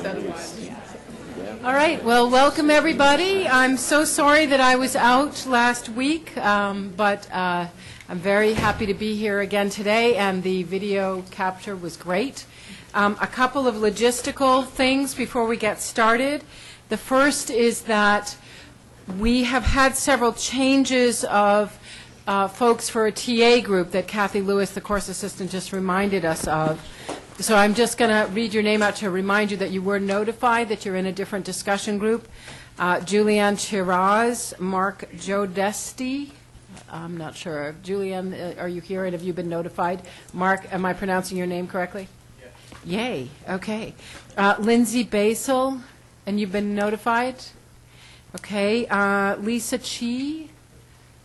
All right, well, welcome everybody. I'm so sorry that I was out last week, but I'm very happy to be here again today, and the video capture was great. A couple of logistical things before we get started. The first is that we have had several changes of folks for a TA group that Kathy Lewis, the course assistant, just reminded us of. So I'm just going to read your name out to remind you that you were notified that you're in a different discussion group. Julianne Chiraz, Mark Jodesti, I'm not sure. Julianne, are you here and have you been notified? Mark, am I pronouncing your name correctly? Yes. Yay, okay. Lindsay Basil, and you've been notified? Okay. Lisa Chi,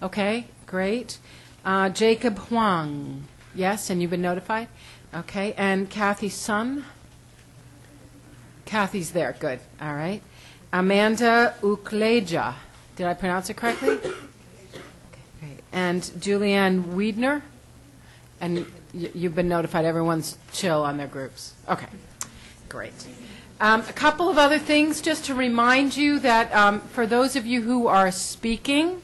okay, great. Jacob Huang, yes, and you've been notified? Okay, and Kathy Sun? Kathy's there, good, all right. Amanda Ukleja, did I pronounce it correctly? Okay, great. And Julianne Wiedner? And you've been notified, everyone's chill on their groups. Okay, great. A couple of other things just to remind you that for those of you who are speaking,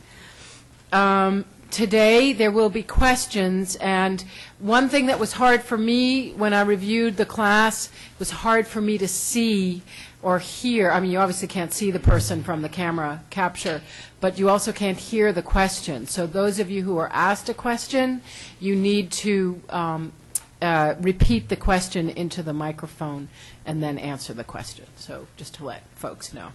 today there will be questions, and one thing that was hard for me when I reviewed the class was hard for me to see or hear. I mean, you obviously can't see the person from the camera capture, but you also can't hear the question. So those of you who are asked a question, you need to repeat the question into the microphone and then answer the question. So just to let folks know.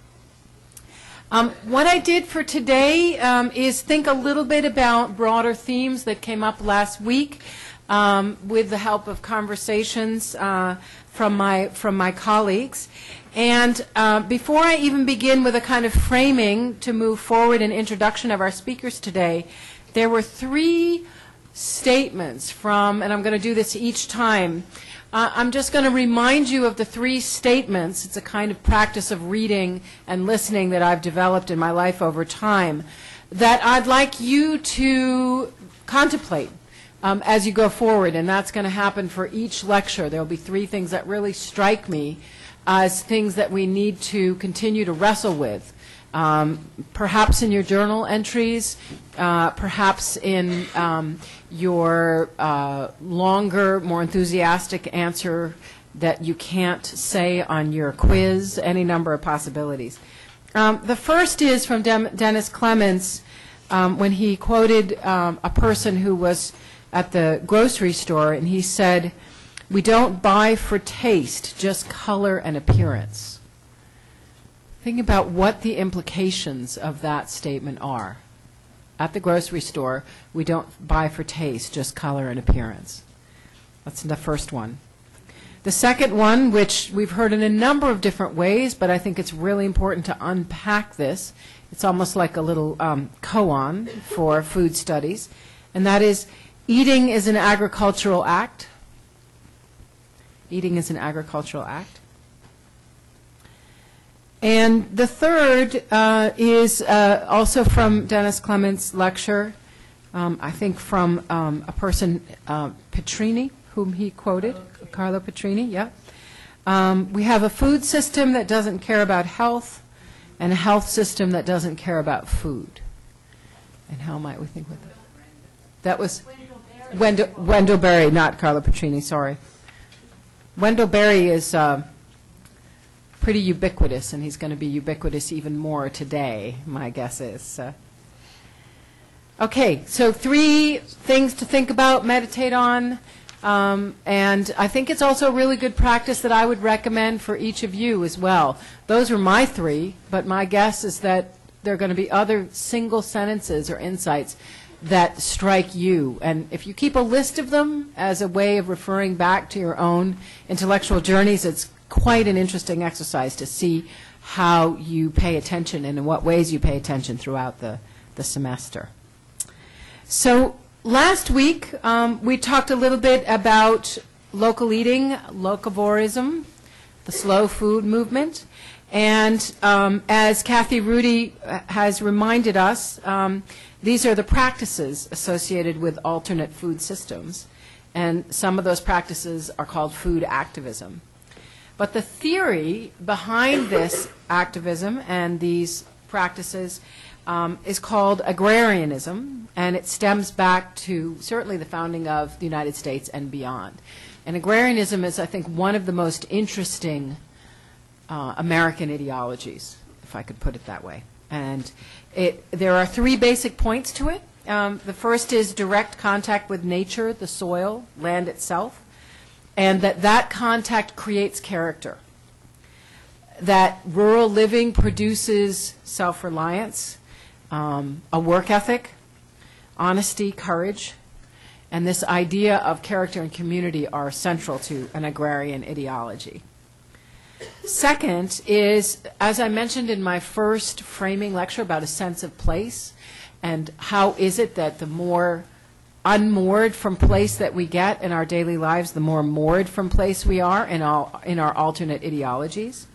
What I did for today is think a little bit about broader themes that came up last week with the help of conversations from my colleagues. And before I even begin with a kind of framing to move forward in introduction of our speakers today, there were three statements from, and I'm going to do this each time, I'm just going to remind you of the three statements. It's a kind of practice of reading and listening that I've developed in my life over time that I'd like you to contemplate as you go forward, and that's going to happen for each lecture. There will be three things that really strike me as things that we need to continue to wrestle with. Perhaps in your journal entries, perhaps in your longer, more enthusiastic answer that you can't say on your quiz, any number of possibilities. The first is from Dennis Clements when he quoted a person who was at the grocery store, and he said, "We don't buy for taste, just color and appearance." Think about what the implications of that statement are. At the grocery store, we don't buy for taste, just color and appearance. That's the first one. The second one, which we've heard in a number of different ways, but I think it's really important to unpack this. It's almost like a little koan for food studies, and that is, eating is an agricultural act. Eating is an agricultural act. And the third is also from Dennis Clements' lecture, I think from a person, Petrini, whom he quoted, Carlo Petrini, yeah. We have a food system that doesn't care about health, and a health system that doesn't care about food. And how might we think with that? That was Wendell Berry, not Carlo Petrini, sorry. Wendell Berry is pretty ubiquitous, and he's going to be ubiquitous even more today, my guess is. Okay, so three things to think about, meditate on, and I think it's also a really good practice that I would recommend for each of you as well. Those are my three, but my guess is that there are going to be other single sentences or insights that strike you. And if you keep a list of them as a way of referring back to your own intellectual journeys, it's quite an interesting exercise to see how you pay attention and in what ways you pay attention throughout the semester. So last week we talked a little bit about local eating, locavorism, the slow food movement, and as Kathy Rudy has reminded us, these are the practices associated with alternate food systems, and some of those practices are called food activism. But the theory behind this activism and these practices is called agrarianism, and it stems back to certainly the founding of the United States and beyond. And agrarianism is, I think, one of the most interesting American ideologies, if I could put it that way. And there are three basic points to it. The first is direct contact with nature, the soil, land itself, and that contact creates character. That rural living produces self-reliance, a work ethic, honesty, courage, and this idea of character and community are central to an agrarian ideology. Second is, as I mentioned in my first framing lecture about a sense of place, and how is it that the more unmoored from place that we get in our daily lives, the more moored from place we are in our alternate ideologies,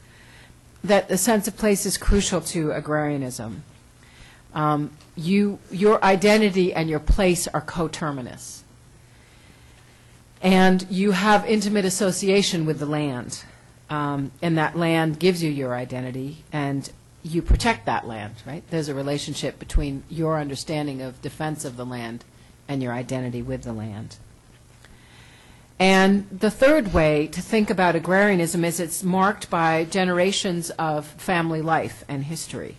that the sense of place is crucial to agrarianism. Your identity and your place are coterminous. And you have intimate association with the land. And that land gives you your identity, and you protect that land, right? There's a relationship between your understanding of defense of the land and your identity with the land. And the third way to think about agrarianism is it's marked by generations of family life and history.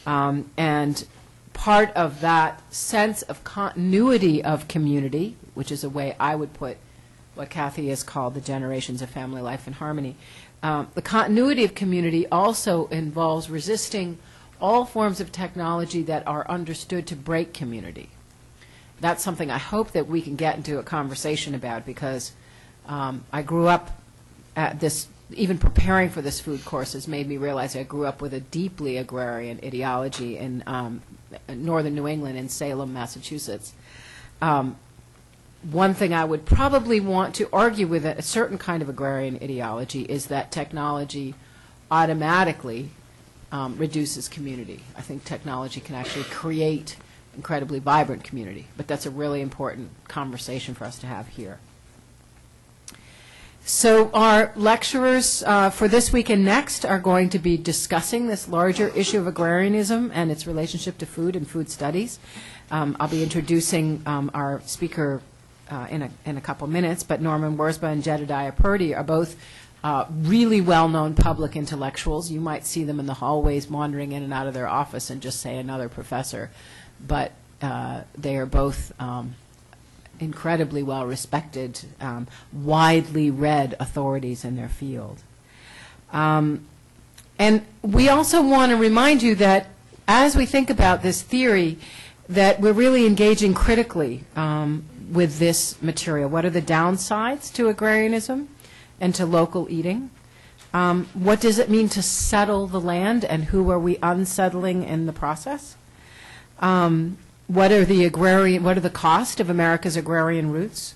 And part of that sense of continuity of community, which is a way I would put what Kathy has called the generations of family life and harmony, the continuity of community also involves resisting all forms of technology that are understood to break community. That's something I hope that we can get into a conversation about, because I grew up at this, even preparing for this food course has made me realize I grew up with a deeply agrarian ideology in northern New England, in Salem, Massachusetts. One thing I would probably want to argue with a certain kind of agrarian ideology is that technology automatically reduces community. I think technology can actually create incredibly vibrant community, but that's a really important conversation for us to have here. So our lecturers for this week and next are going to be discussing this larger issue of agrarianism and its relationship to food and food studies. I'll be introducing our speaker in a couple minutes, but Norman Wirzba and Jedediah Purdy are both really well-known public intellectuals. You might see them in the hallways wandering in and out of their office and just say another professor, but they are both incredibly well-respected, widely read authorities in their field. And we also want to remind you that as we think about this theory, that we're really engaging critically with this material. What are the downsides to agrarianism and to local eating? What does it mean to settle the land, and who are we unsettling in the process? What are the cost of America's agrarian roots?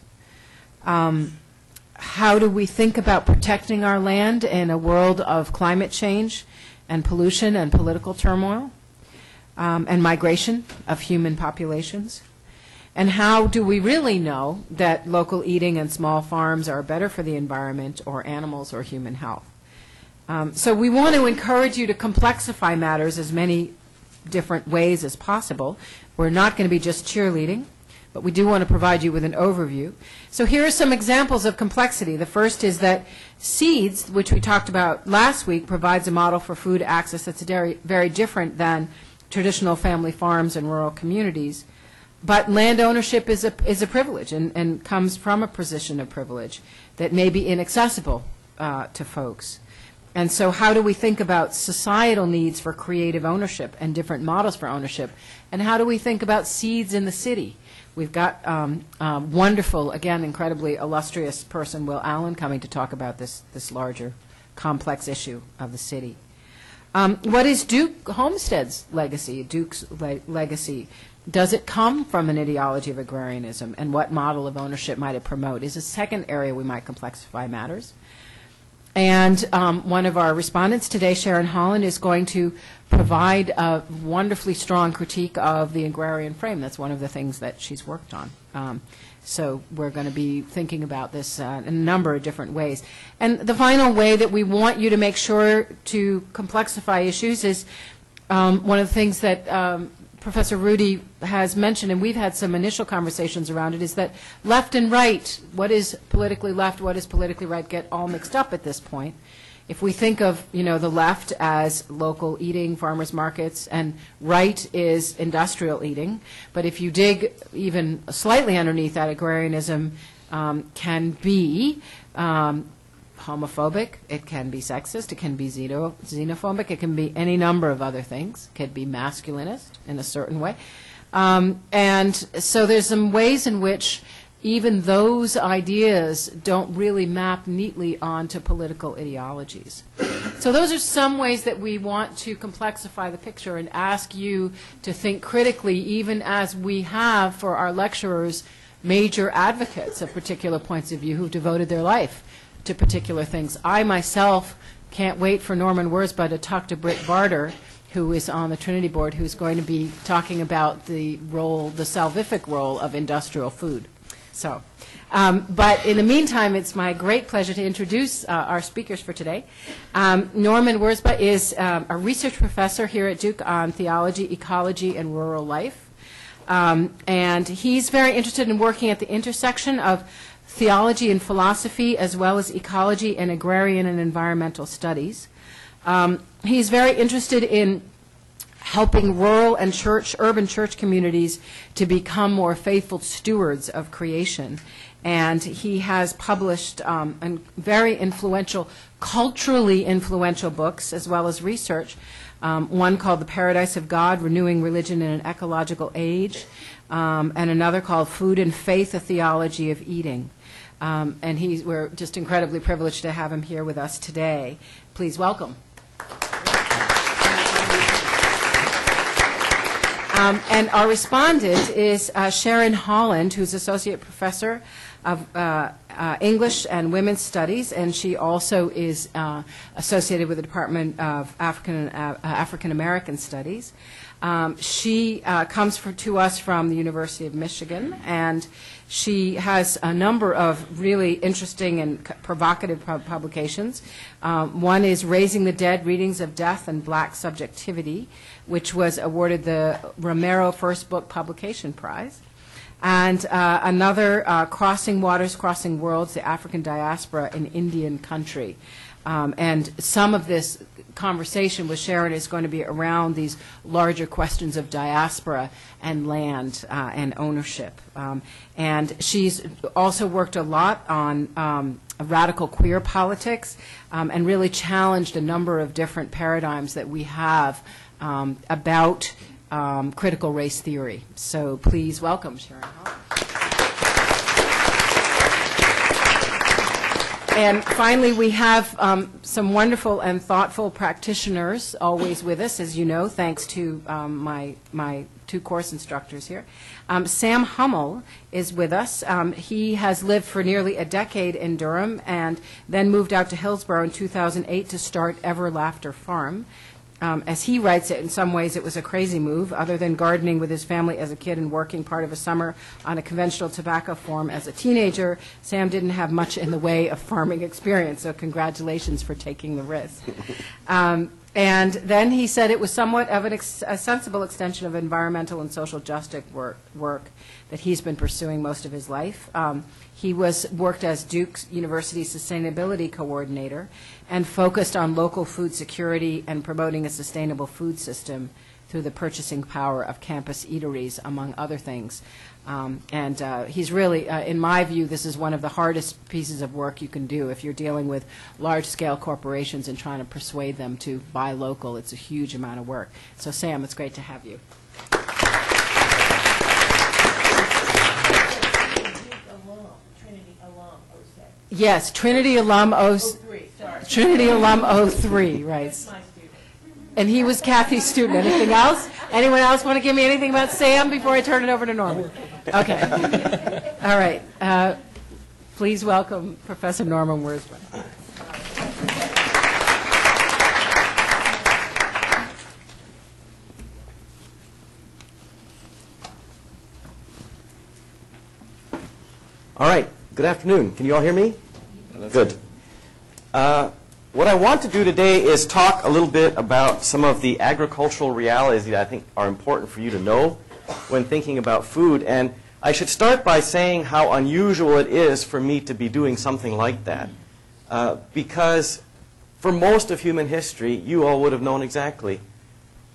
How do we think about protecting our land in a world of climate change and pollution and political turmoil and migration of human populations? And how do we really know that local eating and small farms are better for the environment or animals or human health? So we want to encourage you to complexify matters as many different ways as possible. We're not going to be just cheerleading, but we do want to provide you with an overview. So here are some examples of complexity. The first is that seeds, which we talked about last week, provides a model for food access that's very, very different than traditional family farms and rural communities. But land ownership is a privilege and comes from a position of privilege that may be inaccessible to folks. And so how do we think about societal needs for creative ownership and different models for ownership? And how do we think about seeds in the city? We've got wonderful, again, incredibly illustrious person, Will Allen, coming to talk about this larger, complex issue of the city. What is Duke Homestead's legacy, Duke's legacy? Does it come from an ideology of agrarianism, and what model of ownership might it promote is a second area we might complexify matters. And one of our respondents today, Sharon Holland, is going to provide a wonderfully strong critique of the agrarian frame. That's one of the things that she's worked on. So we're going to be thinking about this in a number of different ways. And the final way that we want you to make sure to complexify issues is one of the things that Professor Rudy has mentioned, and we've had some initial conversations around it, is that left and right, what is politically left, what is politically right, get all mixed up at this point. If we think of, the left as local eating, farmers markets, and right is industrial eating, but if you dig even slightly underneath that, agrarianism can be homophobic, it can be sexist, it can be xenophobic, it can be any number of other things. It could be masculinist in a certain way. And so there's some ways in which even those ideas don't really map neatly onto political ideologies. So those are some ways that we want to complexify the picture and ask you to think critically, even as we have for our lecturers major advocates of particular points of view who've devoted their life to particular things. I myself can't wait for Norman Wirzba to talk to Britt Barter, who is on the Trinity board, who's going to be talking about the salvific role of industrial food. So, but in the meantime, it's my great pleasure to introduce our speakers for today. Norman Wirzba is a research professor here at Duke on theology, ecology, and rural life. And he's very interested in working at the intersection of theology and philosophy, as well as ecology and agrarian and environmental studies. He's very interested in helping rural and urban church communities to become more faithful stewards of creation. And he has published very influential, culturally influential books, as well as research. One called The Paradise of God, Renewing Religion in an Ecological Age, and another called Food and Faith, A Theology of Eating. And we're just incredibly privileged to have him here with us today. Please welcome. And our respondent is Sharon Holland, who's Associate Professor of English and Women's Studies, and she also is associated with the Department of African American Studies. She comes to us from the University of Michigan, and she has a number of really interesting and provocative publications. One is Raising the Dead, Readings of Death and Black Subjectivity, which was awarded the Romero First Book Publication Prize. And another, Crossing Waters, Crossing Worlds, the African Diaspora in Indian Country. And some of this conversation with Sharon is going to be around these larger questions of diaspora and land and ownership. And she's also worked a lot on radical queer politics and really challenged a number of different paradigms that we have about critical race theory. So please welcome Sharon Holland. And finally, we have some wonderful and thoughtful practitioners always with us, as you know, thanks to my two course instructors here. Sam Hummel is with us. He has lived for nearly a decade in Durham and then moved out to Hillsborough in 2008 to start Everlaughter Farm. As he writes it, in some ways it was a crazy move. Other than gardening with his family as a kid and working part of a summer on a conventional tobacco farm as a teenager, Sam didn't have much in the way of farming experience, so congratulations for taking the risk. And then he said it was somewhat of a sensible extension of environmental and social justice work that he's been pursuing most of his life. He worked as Duke University Sustainability Coordinator and focused on local food security and promoting a sustainable food system through the purchasing power of campus eateries, among other things. He's really, in my view, this is one of the hardest pieces of work you can do if you're dealing with large-scale corporations and trying to persuade them to buy local. It's a huge amount of work. So, Sam, it's great to have you. Yes, Trinity Alum 03. Sorry. Trinity Alum 03, right. That's my student. And he was Kathy's student. Anything else? Anyone else want to give me anything about Sam before I turn it over to Norman? Okay. All right. Please welcome Professor Norman Wirzba. Good afternoon. Can you all hear me? Good. What I want to do today is talk a little bit about some of the agricultural realities that I think are important for you to know when thinking about food. And I should start by saying how unusual it is for me to be doing something like that. Because for most of human history, you all would have known exactly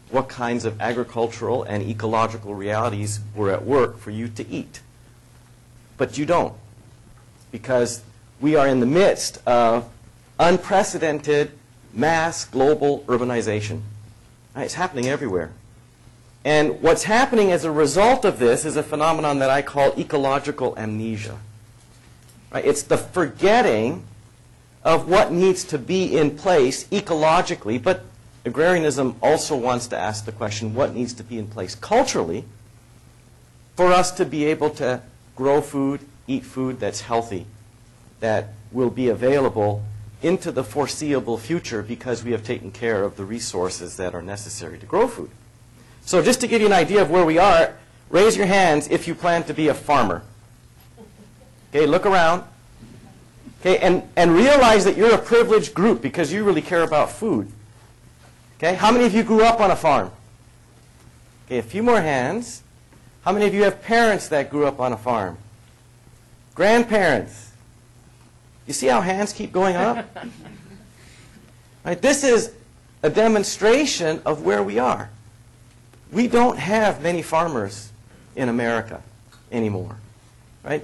what kinds of agricultural and ecological realities were at work for you to eat. But you don't, because we are in the midst of unprecedented mass global urbanization. Right? It's happening everywhere. And what's happening as a result of this is a phenomenon that I call ecological amnesia. Right? It's the forgetting of what needs to be in place ecologically, but agrarianism also wants to ask the question, what needs to be in place culturally for us to be able to grow food, eat food that's healthy, that will be available into the foreseeable future because we have taken care of the resources that are necessary to grow food. So just to give you an idea of where we are, raise your hands if you plan to be a farmer. Okay, look around. Okay, and realize that you're a privileged group because you really care about food. Okay, how many of you grew up on a farm? Okay, a few more hands. How many of you have parents that grew up on a farm? Grandparents. You see how hands keep going up? Right, this is a demonstration of where we are. We don't have many farmers in America anymore. Right?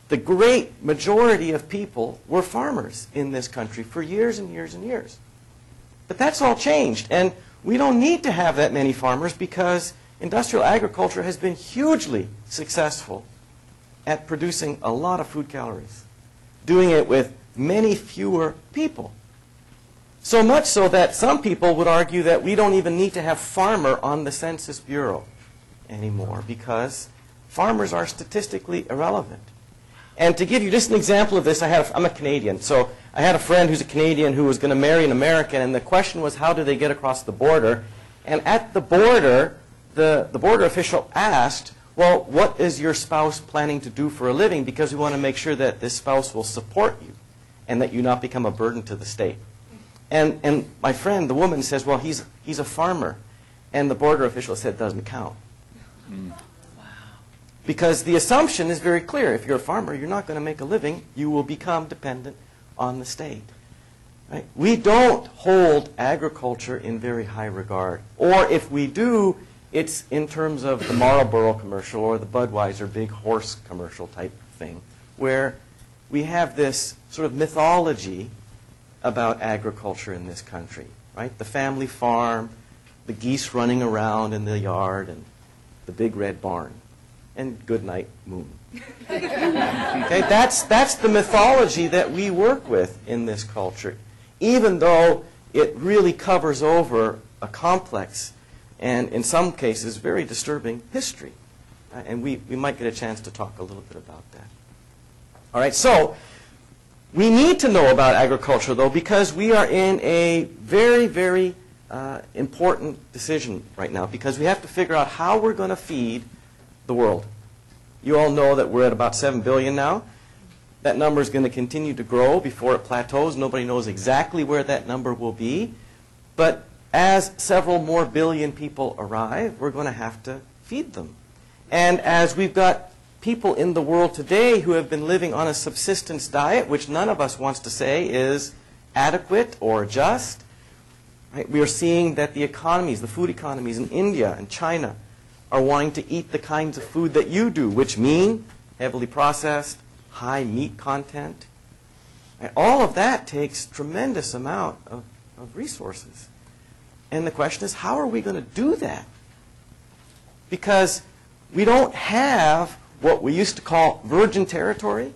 The great majority of people were farmers in this country for years and years and years. But that's all changed. And we don't need to have that many farmers because industrial agriculture has been hugely successful at producing a lot of food calories, doing it with many fewer people. So much so that some people would argue that we don't even need to have farmer on the Census Bureau anymore because farmers are statistically irrelevant. And to give you just an example of this, I'm a Canadian. So I had a friend who's a Canadian who was going to marry an American, and the question was, how do they get across the border? And at the border, the border official asked, well, what is your spouse planning to do for a living? Because we want to make sure that this spouse will support you and that you not become a burden to the state. And my friend, the woman, says, well, he's a farmer. And the border official said, doesn't count. Because the assumption is very clear. If you're a farmer, you're not going to make a living. You will become dependent on the state. Right? We don't hold agriculture in very high regard. Or if we do, it's in terms of the Marlboro commercial or the Budweiser big horse commercial type thing, where we have this sort of mythology about agriculture in this country. Right? The family farm, the geese running around in the yard, and the big red barn. And good night, moon. Okay, that's the mythology that we work with in this culture, even though it really covers over a complex and, in some cases, very disturbing history. And we might get a chance to talk a little bit about that. All right, so we need to know about agriculture, though, because we are in a very, very important decision right now, because we have to figure out how we're going to feed the world. You all know that we're at about 7 billion now. That number is going to continue to grow before it plateaus. Nobody knows exactly where that number will be. But as several more billion people arrive, we're going to have to feed them. And as we've got people in the world today who have been living on a subsistence diet, which none of us wants to say is adequate or just, right? We are seeing that the economies, the food economies in India and China, are wanting to eat the kinds of food that you do, which mean heavily processed, high meat content. And all of that takes tremendous amount of resources. And the question is, how are we going to do that? Because we don't have what we used to call virgin territory,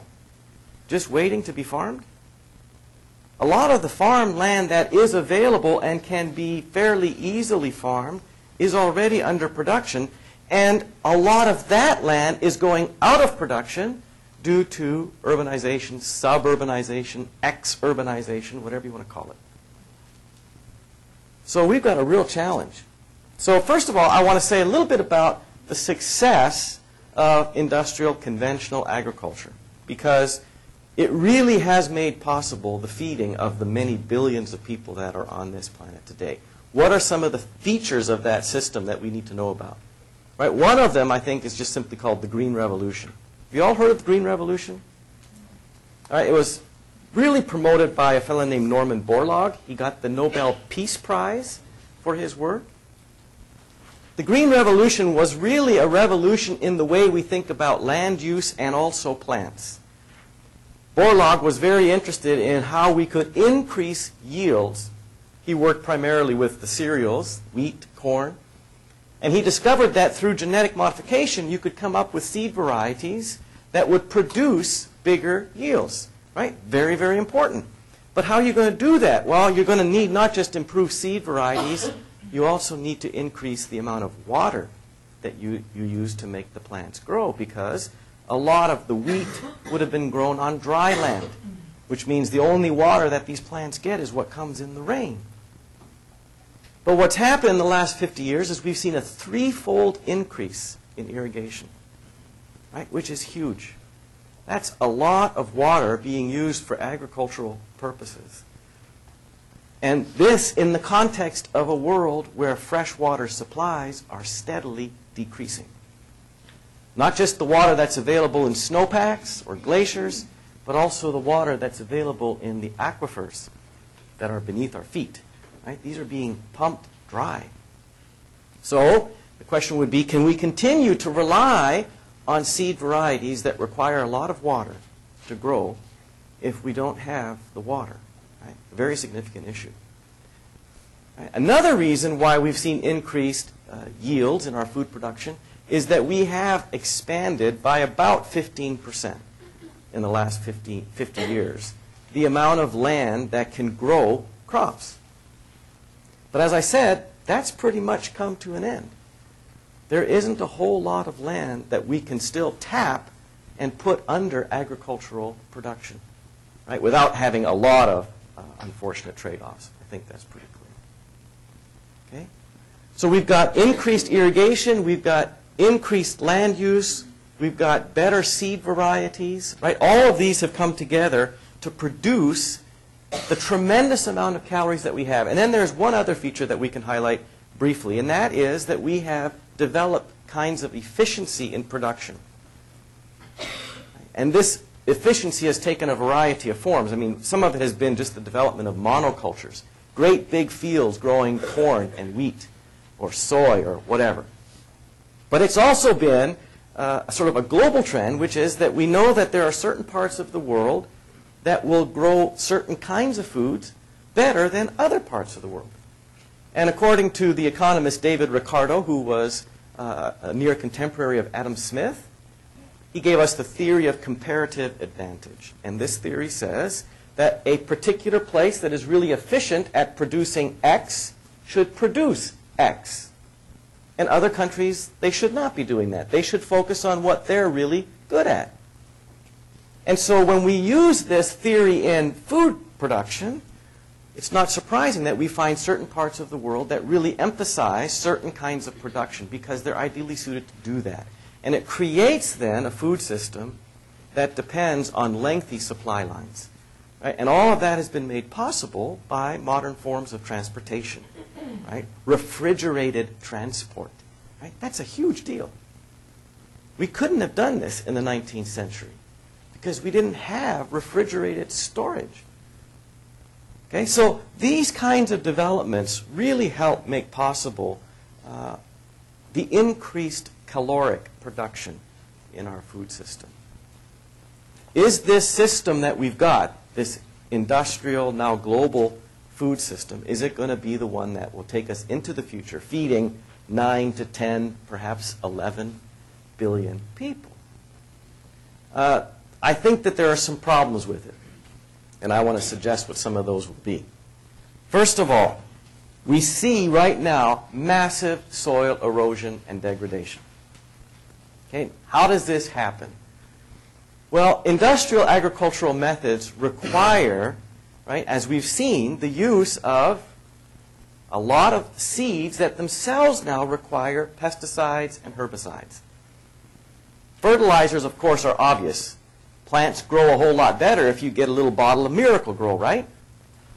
just waiting to be farmed. A lot of the farm land that is available and can be fairly easily farmed is already under production. And a lot of that land is going out of production due to urbanization, suburbanization, ex-urbanization, whatever you want to call it. So we've got a real challenge. So first of all, I want to say a little bit about the success of industrial conventional agriculture. Because it really has made possible the feeding of the many billions of people that are on this planet today. What are some of the features of that system that we need to know about? Right? One of them, I think, is just simply called the Green Revolution. Have you all heard of the Green Revolution? All right, it was really promoted by a fellow named Norman Borlaug. He got the Nobel Peace Prize for his work. The Green Revolution was really a revolution in the way we think about land use and also plants. Borlaug was very interested in how we could increase yields. He worked primarily with the cereals, wheat, corn, and he discovered that through genetic modification you could come up with seed varieties that would produce bigger yields. Right? Very, very important. But how are you going to do that? Well, you're going to need not just improved seed varieties, you also need to increase the amount of water that you use to make the plants grow, because a lot of the wheat would have been grown on dry land, which means the only water that these plants get is what comes in the rain. But what's happened in the last 50 years is we've seen a threefold increase in irrigation, right? Which is huge. That's a lot of water being used for agricultural purposes. And this in the context of a world where freshwater supplies are steadily decreasing. Not just the water that's available in snowpacks or glaciers, but also the water that's available in the aquifers that are beneath our feet. Right? These are being pumped dry. So the question would be, can we continue to rely on seed varieties that require a lot of water to grow if we don't have the water? Right? A very significant issue. Right? Another reason why we've seen increased yields in our food production is that we have expanded by about 15% in the last 50 years the amount of land that can grow crops. But as I said, that's pretty much come to an end. There isn't a whole lot of land that we can still tap and put under agricultural production, right? Without having a lot of unfortunate trade-offs. I think that's pretty clear. Okay? So we've got increased irrigation, we've got increased land use, we've got better seed varieties, right? All of these have come together to produce the tremendous amount of calories that we have. And then there's one other feature that we can highlight briefly, and that is that we have developed kinds of efficiency in production. And this efficiency has taken a variety of forms. I mean, some of it has been just the development of monocultures, great big fields growing corn and wheat or soy or whatever. But it's also been sort of a global trend, which is that we know that there are certain parts of the world that will grow certain kinds of foods better than other parts of the world. And according to the economist David Ricardo, who was a near contemporary of Adam Smith, he gave us the theory of comparative advantage. And this theory says that a particular place that is really efficient at producing X should produce X. And other countries, they should not be doing that. They should focus on what they're really good at. And so when we use this theory in food production, it's not surprising that we find certain parts of the world that really emphasize certain kinds of production because they're ideally suited to do that. And it creates then a food system that depends on lengthy supply lines. Right? And all of that has been made possible by modern forms of transportation. Right? Refrigerated transport. Right? That's a huge deal. We couldn't have done this in the 19th century because we didn't have refrigerated storage. Okay? So these kinds of developments really help make possible the increased caloric production in our food system. Is this system that we've got, this industrial, now global food system, is it going to be the one that will take us into the future, feeding 9 to 10, perhaps 11 billion people? I think that there are some problems with it, and I want to suggest what some of those will be. First of all, we see right now massive soil erosion and degradation. Okay, how does this happen? Well, industrial agricultural methods require, right, as we've seen, the use of a lot of seeds that themselves now require pesticides and herbicides. Fertilizers, of course, are obvious. plants grow a whole lot better if you get a little bottle of Miracle Grow, right?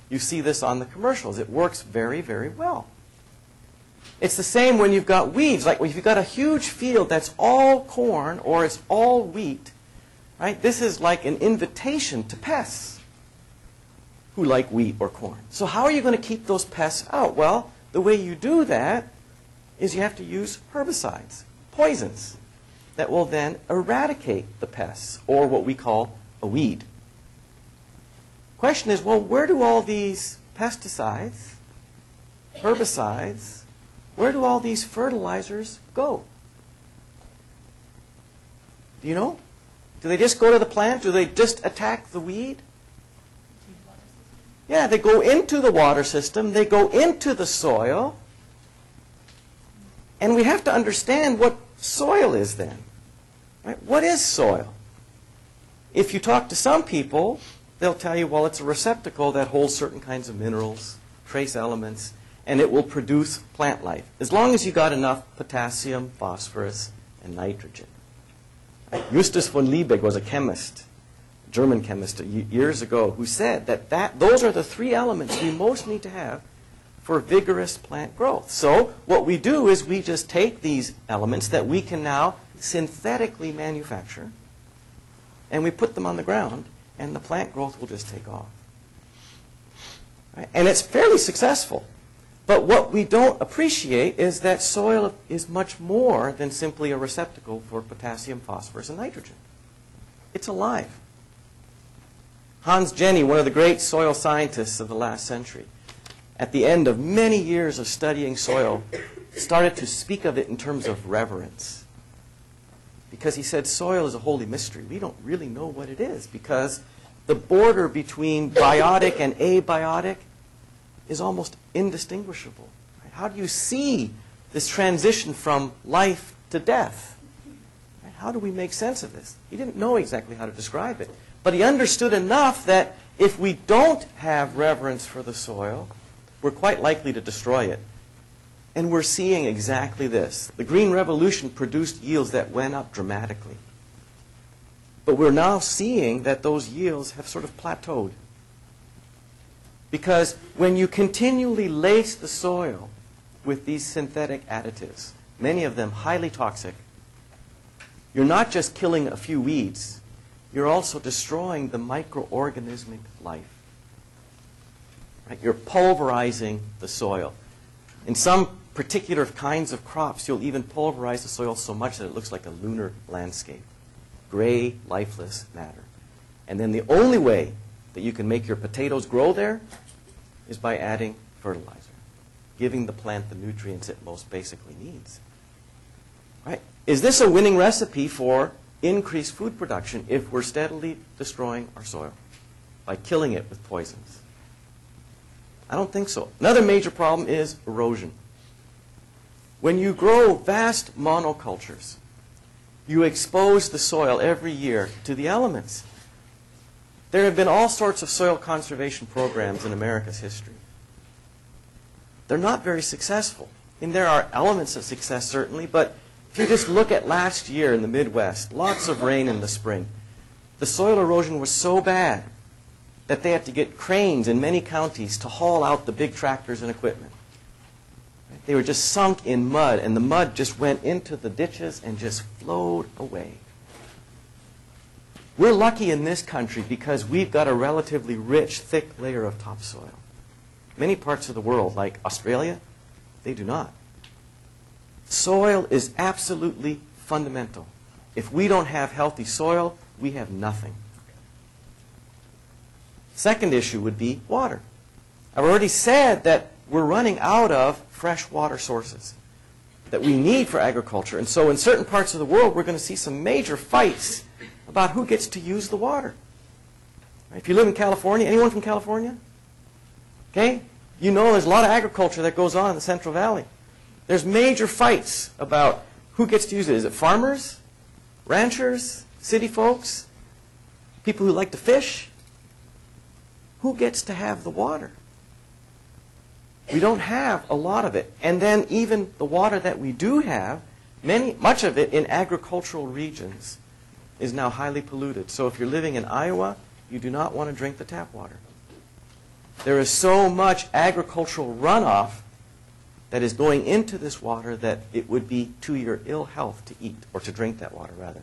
You see this on the commercials. It works very, very well. It's the same when you've got weeds. Like if you've got a huge field that's all corn or it's all wheat, right? This is like an invitation to pests who like wheat or corn. So how are you going to keep those pests out? Well, the way you do that is you have to use herbicides, poisons, that will then eradicate the pests, or what we call a weed. Question is, well, where do all these pesticides, herbicides, where do all these fertilizers go? Do you know? Do they just go to the plant? Do they just attack the weed? Yeah, they go into the water system. They go into the soil. And we have to understand what soil is then. Right? What is soil? If you talk to some people, they'll tell you, well, it's a receptacle that holds certain kinds of minerals, trace elements, and it will produce plant life, as long as you got enough potassium, phosphorus, and nitrogen. Justus von Liebig was a chemist, a German chemist years ago, who said that those are the three elements we most need to have for vigorous plant growth. So what we do is we just take these elements that we can now synthetically manufacture, and we put them on the ground, and the plant growth will just take off. Right? And it's fairly successful. But what we don't appreciate is that soil is much more than simply a receptacle for potassium, phosphorus, and nitrogen. It's alive. Hans Jenny, one of the great soil scientists of the last century, at the end of many years of studying soil, started to speak of it in terms of reverence. Because he said soil is a holy mystery. We don't really know what it is, because the border between biotic and abiotic is almost indistinguishable. Right? How do you see this transition from life to death? Right? How do we make sense of this? He didn't know exactly how to describe it, but he understood enough that if we don't have reverence for the soil, we're quite likely to destroy it. And we're seeing exactly this. The Green Revolution produced yields that went up dramatically. But we're now seeing that those yields have sort of plateaued. Because when you continually lace the soil with these synthetic additives, many of them highly toxic, you're not just killing a few weeds, you're also destroying the microorganismic life. Right? You're pulverizing the soil. In some particular kinds of crops, you'll even pulverize the soil so much that it looks like a lunar landscape. Gray, lifeless matter. And then the only way that you can make your potatoes grow there is by adding fertilizer, giving the plant the nutrients it most basically needs. Right? Is this a winning recipe for increased food production if we're steadily destroying our soil by killing it with poisons? I don't think so. Another major problem is erosion. When you grow vast monocultures, you expose the soil every year to the elements. There have been all sorts of soil conservation programs in America's history. They're not very successful. And there are elements of success, certainly, but if you just look at last year in the Midwest, lots of rain in the spring, the soil erosion was so bad that they had to get cranes in many counties to haul out the big tractors and equipment. They were just sunk in mud, and the mud just went into the ditches and just flowed away. We're lucky in this country because we've got a relatively rich, thick layer of topsoil. Many parts of the world, like Australia, they do not. Soil is absolutely fundamental. If we don't have healthy soil, we have nothing. Second issue would be water. I've already said that we're running out of fresh water sources that we need for agriculture. And so in certain parts of the world, we're going to see some major fights about who gets to use the water. If you live in California, anyone from California? Okay? You know there's a lot of agriculture that goes on in the Central Valley. There's major fights about who gets to use it. Is it farmers, ranchers, city folks, people who like to fish? Who gets to have the water? We don't have a lot of it. And then even the water that we do have, much of it in agricultural regions, is now highly polluted. So if you're living in Iowa, you do not want to drink the tap water. There is so much agricultural runoff that is going into this water that it would be to your ill health to eat, or to drink that water, rather.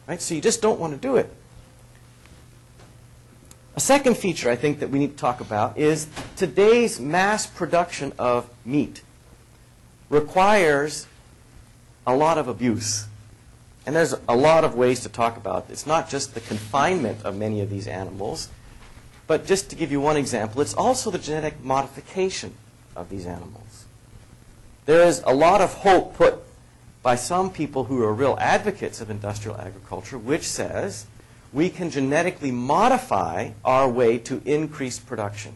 Right? So you just don't want to do it. A second feature I think that we need to talk about is today's mass production of meat requires a lot of abuse. And there's a lot of ways to talk about it. It's not just the confinement of many of these animals, but just to give you one example, it's also the genetic modification of these animals. There is a lot of hope put by some people who are real advocates of industrial agriculture, which says we can genetically modify our way to increase production.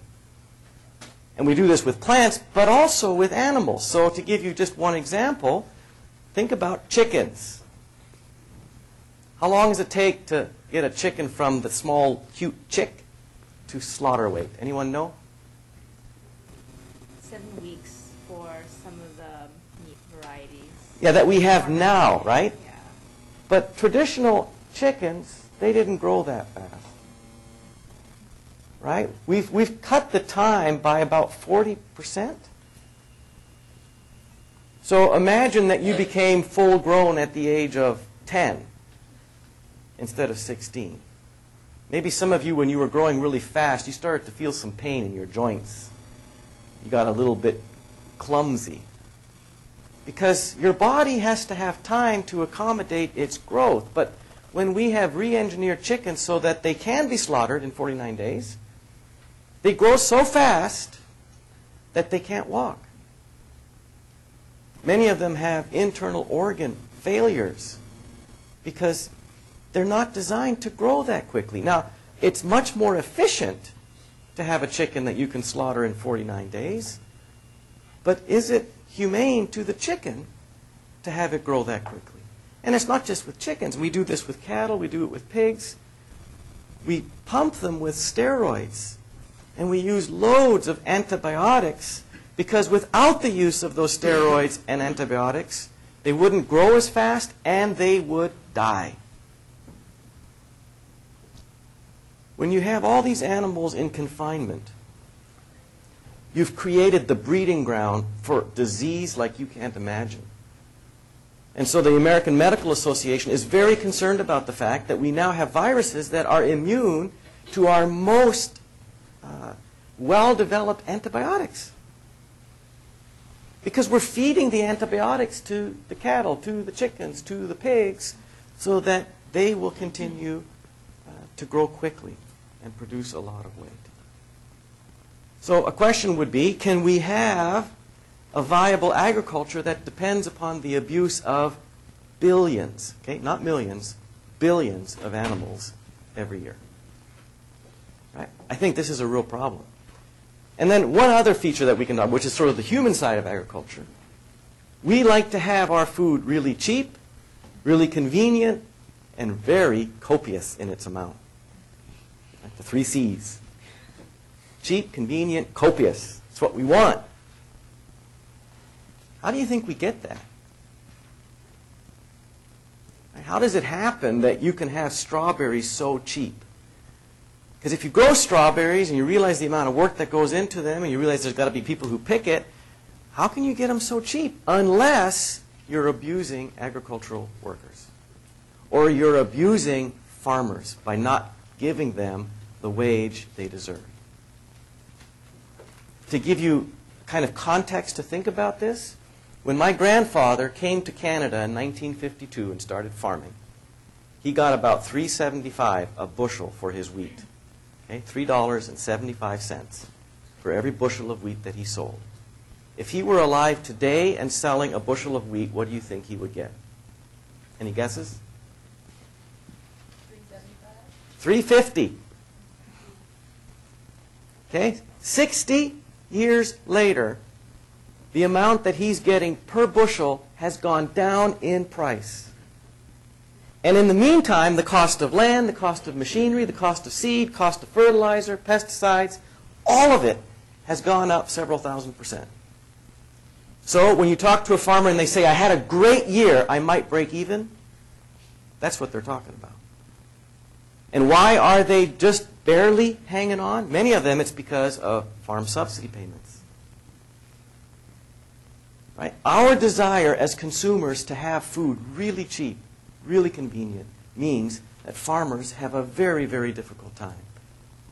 And we do this with plants, but also with animals. So to give you just one example, think about chickens. How long does it take to get a chicken from the small, cute chick to slaughter weight? Anyone know? 7 weeks for some of the meat varieties. Yeah, that we have now, right? Yeah. But traditional chickens, they didn't grow that fast. Right? We've cut the time by about 40%. So imagine that you became full grown at the age of 10 instead of 16. Maybe some of you, when you were growing really fast, you started to feel some pain in your joints. You got a little bit clumsy. Because your body has to have time to accommodate its growth. But when we have re-engineered chickens so that they can be slaughtered in 49 days, they grow so fast that they can't walk. Many of them have internal organ failures because they're not designed to grow that quickly. Now, it's much more efficient to have a chicken that you can slaughter in 49 days, but is it humane to the chicken to have it grow that quickly? And it's not just with chickens. We do this with cattle. We do it with pigs. We pump them with steroids, and we use loads of antibiotics because without the use of those steroids and antibiotics, they wouldn't grow as fast and they would die. When you have all these animals in confinement, you've created the breeding ground for disease like you can't imagine. And so the American Medical Association is very concerned about the fact that we now have viruses that are immune to our most well-developed antibiotics. Because we're feeding the antibiotics to the cattle, to the chickens, to the pigs, so that they will continue to grow quickly and produce a lot of weight. So a question would be, can we have a viable agriculture that depends upon the abuse of billions, okay, not millions, billions of animals every year? Right? I think this is a real problem. And then one other feature that we can talk, which is sort of the human side of agriculture. We like to have our food really cheap, really convenient, and very copious in its amount. Like the 3 C's. Cheap, convenient, copious. It's what we want. How do you think we get that? How does it happen that you can have strawberries so cheap? Because if you grow strawberries and you realize the amount of work that goes into them and you realize there's got to be people who pick it, how can you get them so cheap? Unless you're abusing agricultural workers. Or you're abusing farmers by not giving them the wage they deserve. To give you kind of context to think about this, when my grandfather came to Canada in 1952 and started farming, he got about $3.75 a bushel for his wheat. Okay? $3.75 for every bushel of wheat that he sold. If he were alive today and selling a bushel of wheat, what do you think he would get? Any guesses? $3.50. Okay? 60 years later, the amount that he's getting per bushel has gone down in price. And in the meantime, the cost of land, the cost of machinery, the cost of seed, cost of fertilizer, pesticides, all of it has gone up several thousand%. So when you talk to a farmer and they say, I had a great year, I might break even, that's what they're talking about. And why are they just barely hanging on? Many of them, it's because of farm subsidy payments. Right? Our desire as consumers to have food really cheap, really convenient, means that farmers have a very, very difficult time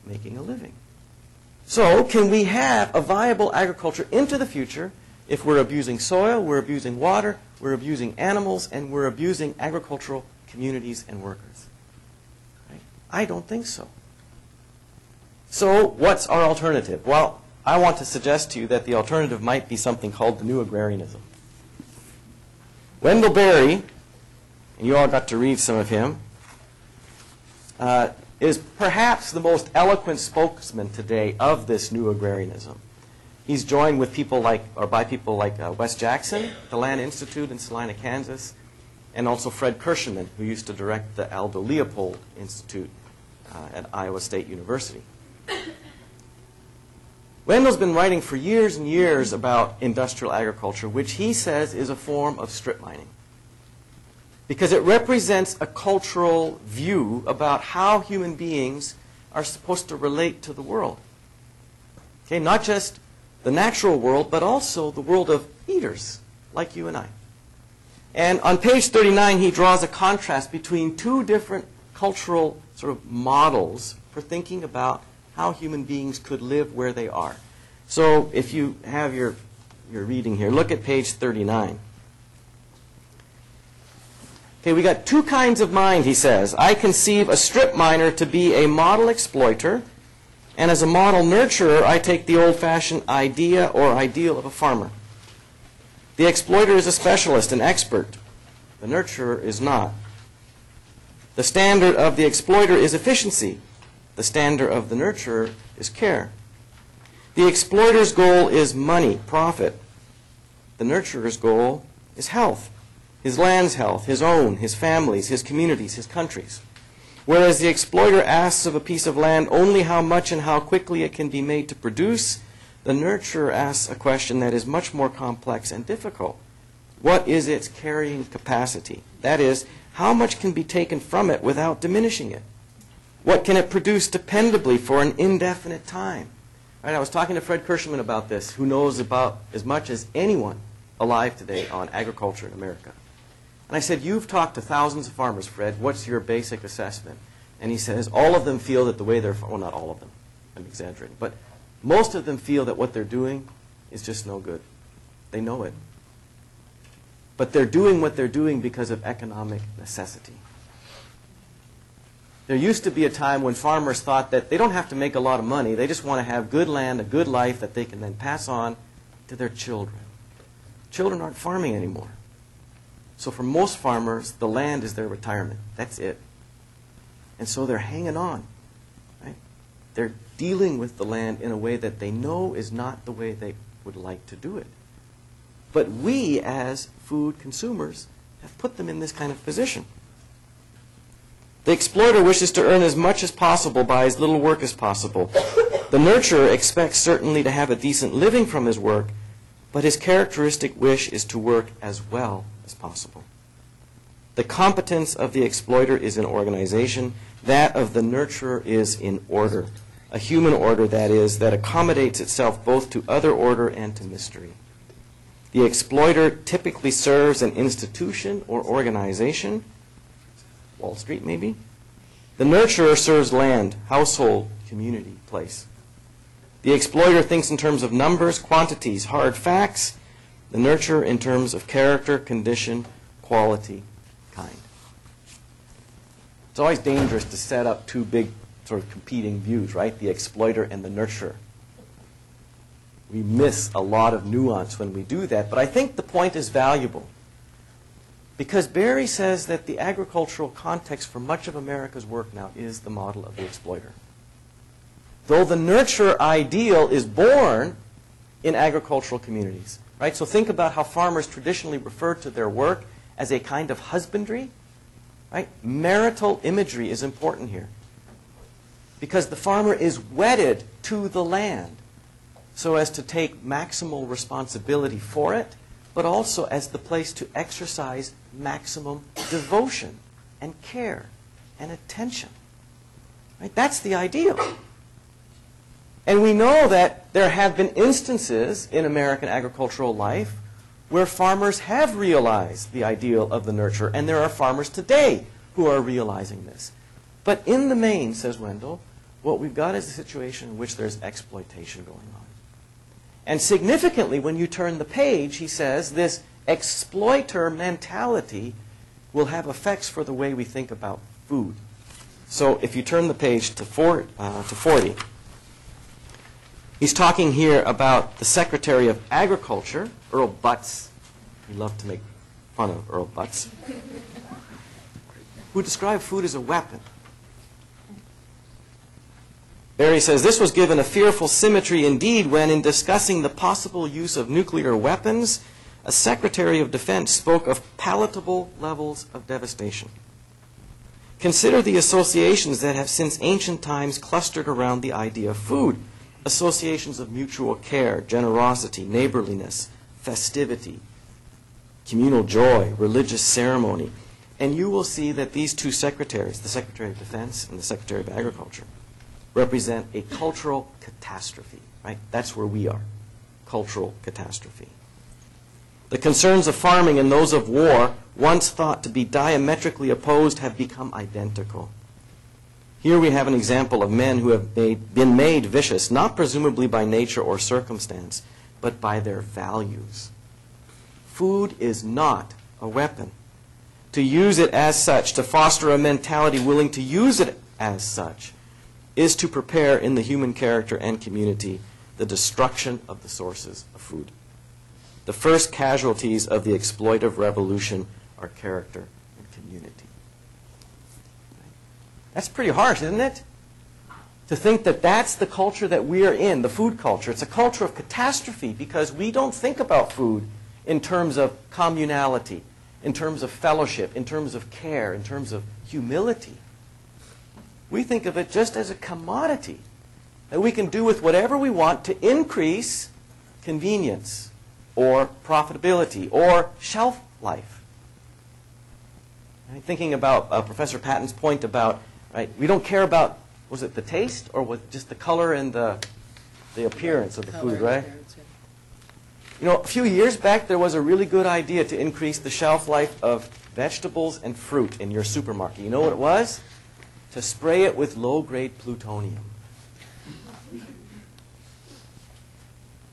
making a living. So, can we have a viable agriculture into the future if we're abusing soil, we're abusing water, we're abusing animals, and we're abusing agricultural communities and workers? Right? I don't think so. So, what's our alternative? Well, I want to suggest to you that the alternative might be something called the new agrarianism. Wendell Berry, and you all got to read some of him, is perhaps the most eloquent spokesman today of this new agrarianism. He's joined with people like, or by people like Wes Jackson, the Land Institute in Salina, Kansas, and also Fred Kirschenman, who used to direct the Aldo Leopold Institute at Iowa State University. Wendell's been writing for years and years about industrial agriculture, which he says is a form of strip mining, because it represents a cultural view about how human beings are supposed to relate to the world. Okay, not just the natural world, but also the world of eaters, like you and I. And on page 39, he draws a contrast between two different cultural sort of models for thinking about how human beings could live where they are. So if you have your reading here, look at page 39. Okay, we got two kinds of mind, he says. I conceive a strip miner to be a model exploiter, and as a model nurturer, I take the old-fashioned idea or ideal of a farmer. The exploiter is a specialist, an expert. The nurturer is not. The standard of the exploiter is efficiency. The standard of the nurturer is care. The exploiter's goal is money, profit. The nurturer's goal is health. His land's health, his own, his family's, his communities, his country's. Whereas the exploiter asks of a piece of land only how much and how quickly it can be made to produce, the nurturer asks a question that is much more complex and difficult. What is its carrying capacity? That is, how much can be taken from it without diminishing it? What can it produce dependably for an indefinite time? Right, I was talking to Fred Kirschenman about this, who knows about as much as anyone alive today on agriculture in America. And I said, you've talked to thousands of farmers, Fred. What's your basic assessment? And he says, all of them feel that the way they're, well, not all of them, I'm exaggerating, but most of them feel that what they're doing is just no good. They know it. But they're doing what they're doing because of economic necessity. There used to be a time when farmers thought that they don't have to make a lot of money. They just want to have good land, a good life that they can then pass on to their children. Children aren't farming anymore. So for most farmers, the land is their retirement. That's it. And so they're hanging on. Right? They're dealing with the land in a way that they know is not the way they would like to do it. But we, as food consumers, have put them in this kind of position. The exploiter wishes to earn as much as possible by as little work as possible. The nurturer expects certainly to have a decent living from his work, but his characteristic wish is to work as well as possible. The competence of the exploiter is in organization. That of the nurturer is in order. A human order, that is, that accommodates itself both to other order and to mystery. The exploiter typically serves an institution or organization, Wall Street maybe. The nurturer serves land, household, community, place. The exploiter thinks in terms of numbers, quantities, hard facts. The nurturer in terms of character, condition, quality, kind. It's always dangerous to set up two big sort of competing views, right? The exploiter and the nurturer. We miss a lot of nuance when we do that, but I think the point is valuable. Because Berry says that the agricultural context for much of America's work now is the model of the exploiter. Though the nurturer ideal is born in agricultural communities. Right? So think about how farmers traditionally refer to their work as a kind of husbandry. Right? Marital imagery is important here. Because the farmer is wedded to the land so as to take maximal responsibility for it, but also as the place to exercise maximum devotion and care and attention. Right? That's the ideal. And we know that there have been instances in American agricultural life where farmers have realized the ideal of the nurturer, and there are farmers today who are realizing this. But in the main, says Wendell, what we've got is a situation in which there's exploitation going on. And significantly, when you turn the page, he says, this exploiter mentality will have effects for the way we think about food. So if you turn the page to 40, he's talking here about the Secretary of Agriculture, Earl Butz. We love to make fun of Earl Butz, who described food as a weapon. There he says, this was given a fearful symmetry indeed when, in discussing the possible use of nuclear weapons, a Secretary of Defense spoke of palatable levels of devastation. Consider the associations that have since ancient times clustered around the idea of food. Associations of mutual care, generosity, neighborliness, festivity, communal joy, religious ceremony. And you will see that these two secretaries, the Secretary of Defense and the Secretary of Agriculture, represent a cultural catastrophe. Right? That's where we are. Cultural catastrophe. The concerns of farming and those of war, once thought to be diametrically opposed, have become identical. Here we have an example of men who have been made vicious, not presumably by nature or circumstance, but by their values. Food is not a weapon. To use it as such, to foster a mentality willing to use it as such, is to prepare in the human character and community the destruction of the sources of food. The first casualties of the exploitive revolution are character and community. That's pretty harsh, isn't it? To think that that's the culture that we are in, the food culture. It's a culture of catastrophe because we don't think about food in terms of communality, in terms of fellowship, in terms of care, in terms of humility. We think of it just as a commodity that we can do with whatever we want to increase convenience or profitability or shelf life. Right? Thinking about Professor Patton's point about, right, we don't care about, was it the taste or was just the color and the appearance of the food, right? You know, a few years back there was a really good idea to increase the shelf life of vegetables and fruit in your supermarket. You know what it was? To spray it with low-grade plutonium.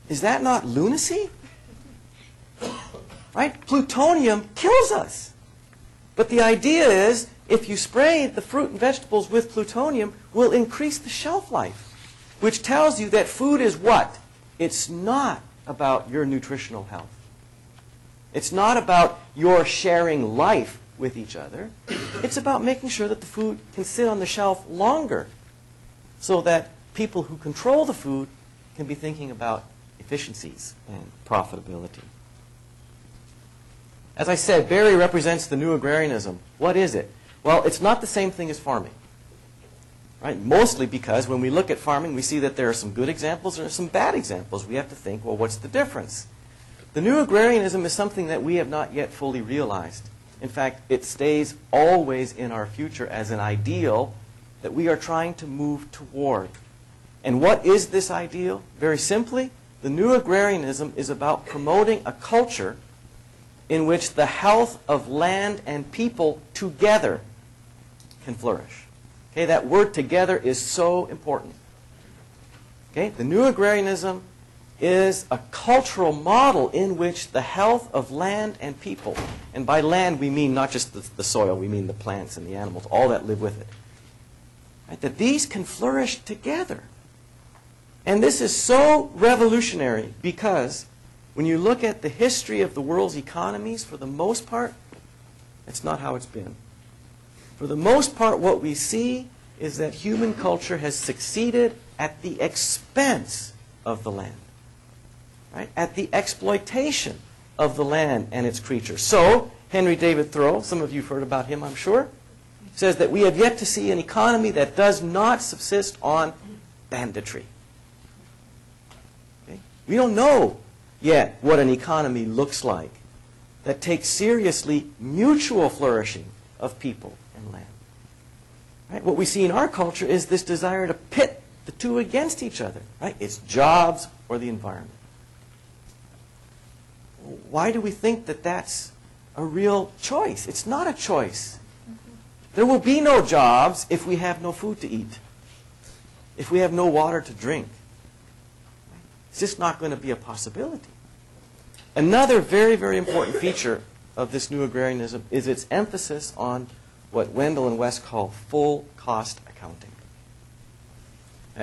Is that not lunacy? Right? Plutonium kills us. But the idea is, if you spray the fruit and vegetables with plutonium, will increase the shelf life, which tells you that food is what? It's not about your nutritional health. It's not about your sharing life with each other. It's about making sure that the food can sit on the shelf longer so that people who control the food can be thinking about efficiencies and profitability. As I said, Barry represents the new agrarianism. What is it? Well, it's not the same thing as farming. Right? Mostly because when we look at farming, we see that there are some good examples and some bad examples. We have to think, well, what's the difference? The new agrarianism is something that we have not yet fully realized. In fact, it stays always in our future as an ideal that we are trying to move toward. And what is this ideal? Very simply, the new agrarianism is about promoting a culture in which the health of land and people together can flourish. Okay, that word together is so important. Okay, the new agrarianism is a cultural model in which the health of land and people, and by land we mean not just the soil, we mean the plants and the animals, all that live with it, right? That these can flourish together. And this is so revolutionary because when you look at the history of the world's economies, for the most part, it's not how it's been. For the most part, what we see is that human culture has succeeded at the expense of the land. Right? At the exploitation of the land and its creatures. So, Henry David Thoreau, some of you have heard about him, I'm sure, says that we have yet to see an economy that does not subsist on banditry. Okay? We don't know yet what an economy looks like that takes seriously mutual flourishing of people and land. Right? What we see in our culture is this desire to pit the two against each other. Right? It's jobs or the environment. Why do we think that that's a real choice? It's not a choice. There will be no jobs if we have no food to eat, if we have no water to drink. It's just not going to be a possibility. Another very, very important feature of this new agrarianism is its emphasis on what Wendell and West call full cost accounting.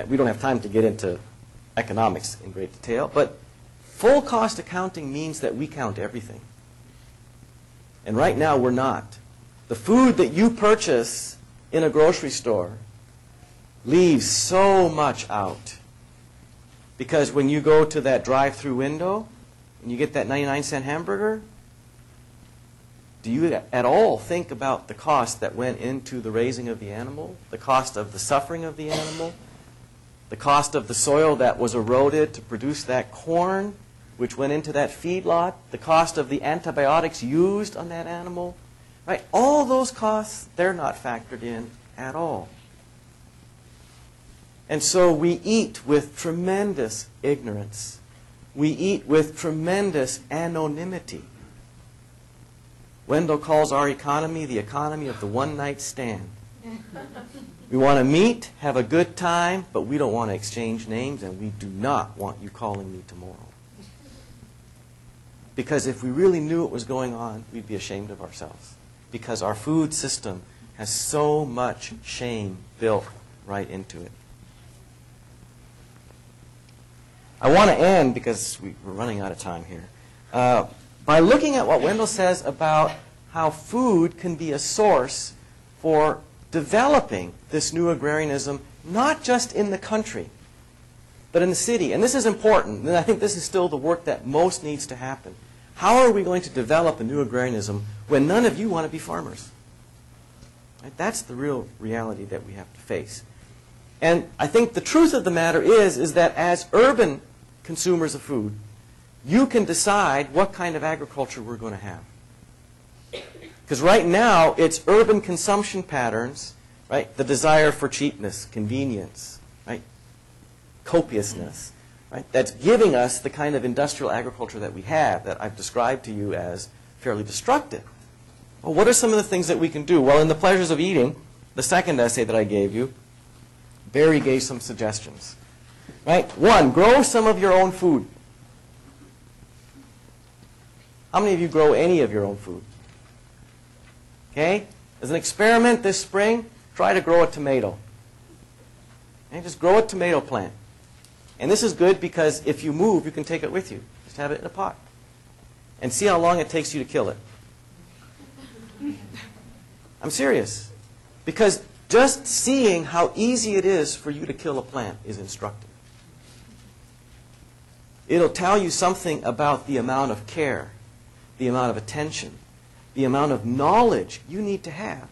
We don't have time to get into economics in great detail, but full cost accounting means that we count everything. And right now we're not. The food that you purchase in a grocery store leaves so much out. Because when you go to that drive-through window and you get that 99-cent hamburger, do you at all think about the cost that went into the raising of the animal, the cost of the suffering of the animal, the cost of the soil that was eroded to produce that corn, which went into that feedlot, the cost of the antibiotics used on that animal? Right? All those costs, they're not factored in at all. And so we eat with tremendous ignorance. We eat with tremendous anonymity. Wendell calls our economy the economy of the one-night stand. We want to meet, have a good time, but we don't want to exchange names, and we do not want you calling me tomorrow. Because if we really knew what was going on, we'd be ashamed of ourselves. Because our food system has so much shame built right into it. I want to end, because we're running out of time here, by looking at what Wendell says about how food can be a source for developing this new agrarianism, not just in the country, but in the city. And this is important, and I think this is still the work that most needs to happen. How are we going to develop a new agrarianism when none of you want to be farmers? Right? That's the real reality that we have to face. And I think the truth of the matter is that as urban consumers of food, you can decide what kind of agriculture we're going to have. Because right now, it's urban consumption patterns, right? The desire for cheapness, convenience, right? Copiousness, right? That's giving us the kind of industrial agriculture that we have, that I've described to you as fairly destructive. Well, what are some of the things that we can do? Well, in The Pleasures of Eating, the second essay that I gave you, Barry gave some suggestions. Right? One, grow some of your own food. How many of you grow any of your own food? Okay? As an experiment this spring, try to grow a tomato. Okay? Just grow a tomato plant. And this is good because if you move, you can take it with you. Just have it in a pot. And see how long it takes you to kill it. I'm serious. Because just seeing how easy it is for you to kill a plant is instructive. It'll tell you something about the amount of care, the amount of attention, the amount of knowledge you need to have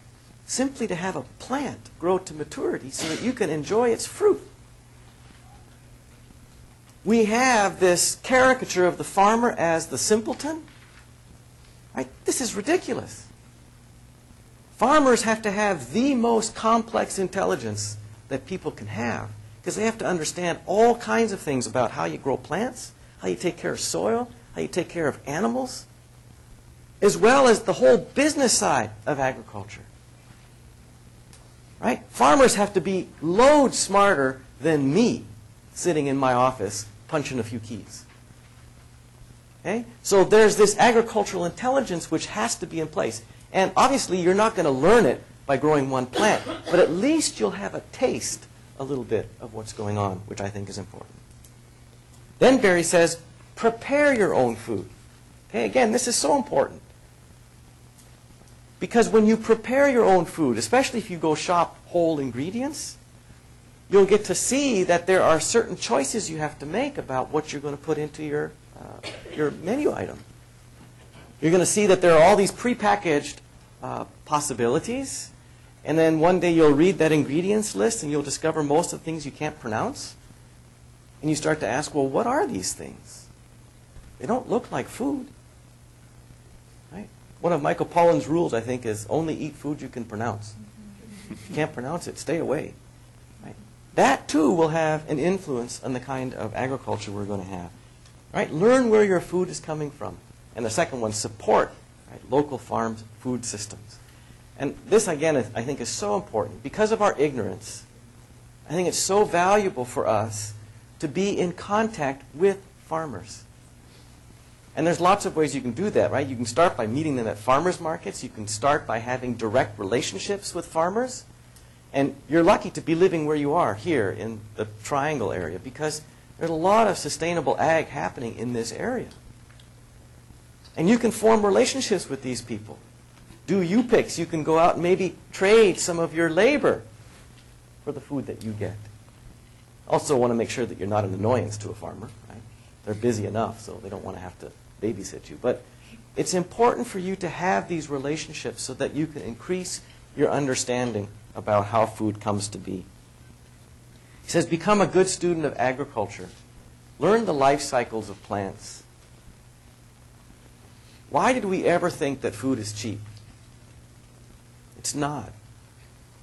simply to have a plant grow to maturity so that you can enjoy its fruit. We have this caricature of the farmer as the simpleton. Right? This is ridiculous. Farmers have to have the most complex intelligence that people can have because they have to understand all kinds of things about how you grow plants, how you take care of soil, how you take care of animals, as well as the whole business side of agriculture. Right? Farmers have to be loads smarter than me sitting in my office punching a few keys. Okay? So there's this agricultural intelligence which has to be in place. And obviously you're not going to learn it by growing one plant, but at least you'll have a taste a little bit of what's going on, which I think is important. Then Barry says, prepare your own food. Okay? Again, this is so important. Because when you prepare your own food, especially if you go shop whole ingredients, you'll get to see that there are certain choices you have to make about what you're going to put into your menu item. You're going to see that there are all these prepackaged possibilities, and then one day you'll read that ingredients list and you'll discover most of the things you can't pronounce. And you start to ask, well, what are these things? They don't look like food. Right? One of Michael Pollan's rules, I think, is only eat food you can pronounce. If you can't pronounce it, stay away. Right? That, too, will have an influence on the kind of agriculture we're going to have. Right? Learn where your food is coming from. And the second one, support local farms, food systems. And this, again, I think is so important. Because of our ignorance, I think it's so valuable for us to be in contact with farmers. And there's lots of ways you can do that, right? You can start by meeting them at farmers markets. You can start by having direct relationships with farmers. And you're lucky to be living where you are here in the Triangle area because there's a lot of sustainable ag happening in this area. And you can form relationships with these people. Do U-picks. You can go out and maybe trade some of your labor for the food that you get. Also want to make sure that you're not an annoyance to a farmer. Right? They're busy enough, so they don't want to have to babysit you. But it's important for you to have these relationships so that you can increase your understanding about how food comes to be. He says, become a good student of agriculture. Learn the life cycles of plants. Why did we ever think that food is cheap? It's not.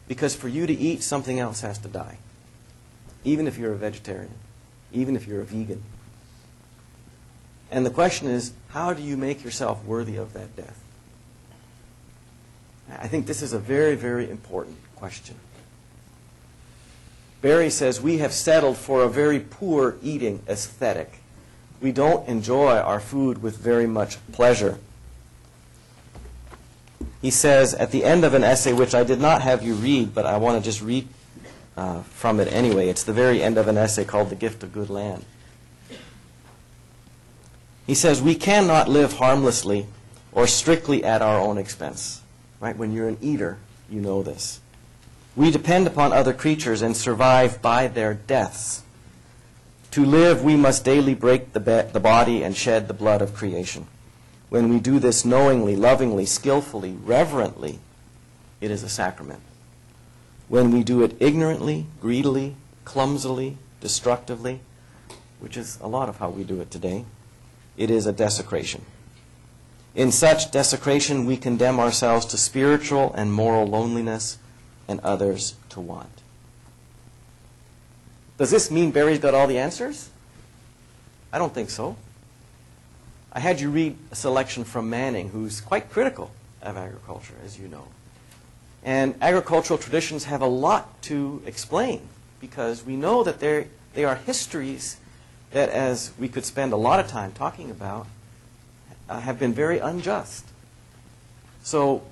Because for you to eat, something else has to die. Even if you're a vegetarian. Even if you're a vegan. And the question is, how do you make yourself worthy of that death? I think this is a very, very important question. Barry says, we have settled for a very poor eating aesthetic. We don't enjoy our food with very much pleasure. He says at the end of an essay, which I did not have you read, but I want to just read from it anyway. It's the very end of an essay called The Gift of Good Land. He says, we cannot live harmlessly or strictly at our own expense. Right? When you're an eater, you know this. We depend upon other creatures and survive by their deaths. To live, we must daily break the body and shed the blood of creation. When we do this knowingly, lovingly, skillfully, reverently, it is a sacrament. When we do it ignorantly, greedily, clumsily, destructively, which is a lot of how we do it today, it is a desecration. In such desecration, we condemn ourselves to spiritual and moral loneliness and others to want. Does this mean Barry's got all the answers? I don't think so. I had you read a selection from Manning, who's quite critical of agriculture, as you know. And agricultural traditions have a lot to explain because we know that they are histories that, as we could spend a lot of time talking about, have been very unjust. So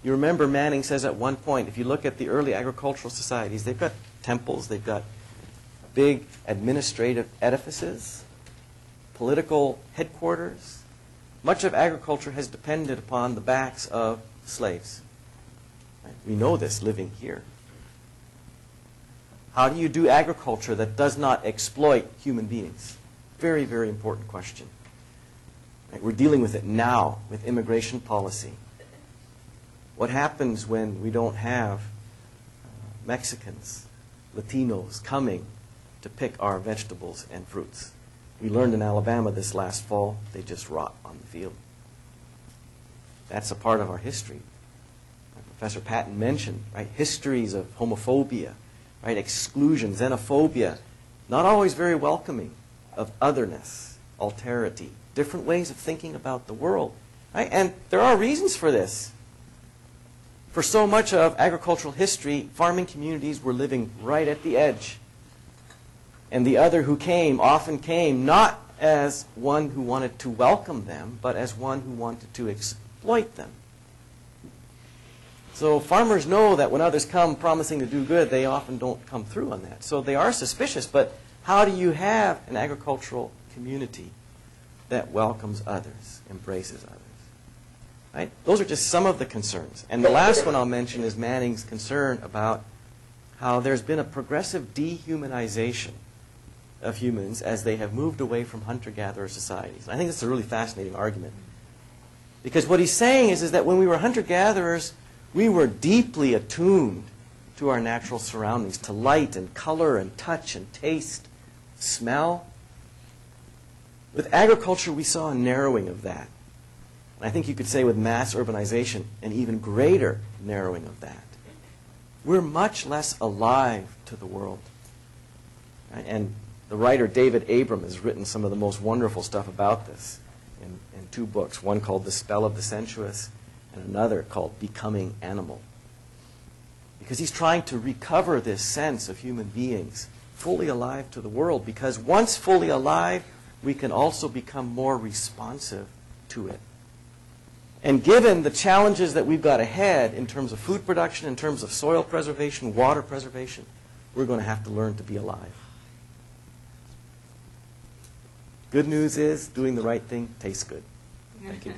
you remember Manning says at one point, if you look at the early agricultural societies, they've got temples, they've got big administrative edifices, political headquarters. Much of agriculture has depended upon the backs of slaves. Right? We know this living here. How do you do agriculture that does not exploit human beings? Very, very important question. Right? We're dealing with it now with immigration policy. What happens when we don't have Mexicans, Latinos coming to pick our vegetables and fruits? We learned in Alabama this last fall, they just rot on the field. That's a part of our history. Professor Patton mentioned, right, histories of homophobia, right, exclusion, xenophobia, not always very welcoming, of otherness, alterity, different ways of thinking about the world. Right? And there are reasons for this. For so much of agricultural history, farming communities were living right at the edge. And the other who came often came not as one who wanted to welcome them, but as one who wanted to exploit them. So farmers know that when others come promising to do good, they often don't come through on that. So they are suspicious, but how do you have an agricultural community that welcomes others, embraces others? Right? Those are just some of the concerns. And the last one I'll mention is Manning's concern about how there's been a progressive dehumanization of humans as they have moved away from hunter-gatherer societies. I think that's a really fascinating argument. Because what he's saying is that when we were hunter-gatherers, we were deeply attuned to our natural surroundings, to light and color and touch and taste, smell. With agriculture, we saw a narrowing of that. And I think you could say with mass urbanization, an even greater narrowing of that. we're much less alive to the world. Right? And the writer David Abram has written some of the most wonderful stuff about this in 2 books, one called The Spell of the Sensuous and another called Becoming Animal. Because he's trying to recover this sense of human beings fully alive to the world, because once fully alive, we can also become more responsive to it. And given the challenges that we've got ahead in terms of food production, in terms of soil preservation, water preservation, we're going to have to learn to be alive. Good news is, doing the right thing tastes good. Thank you.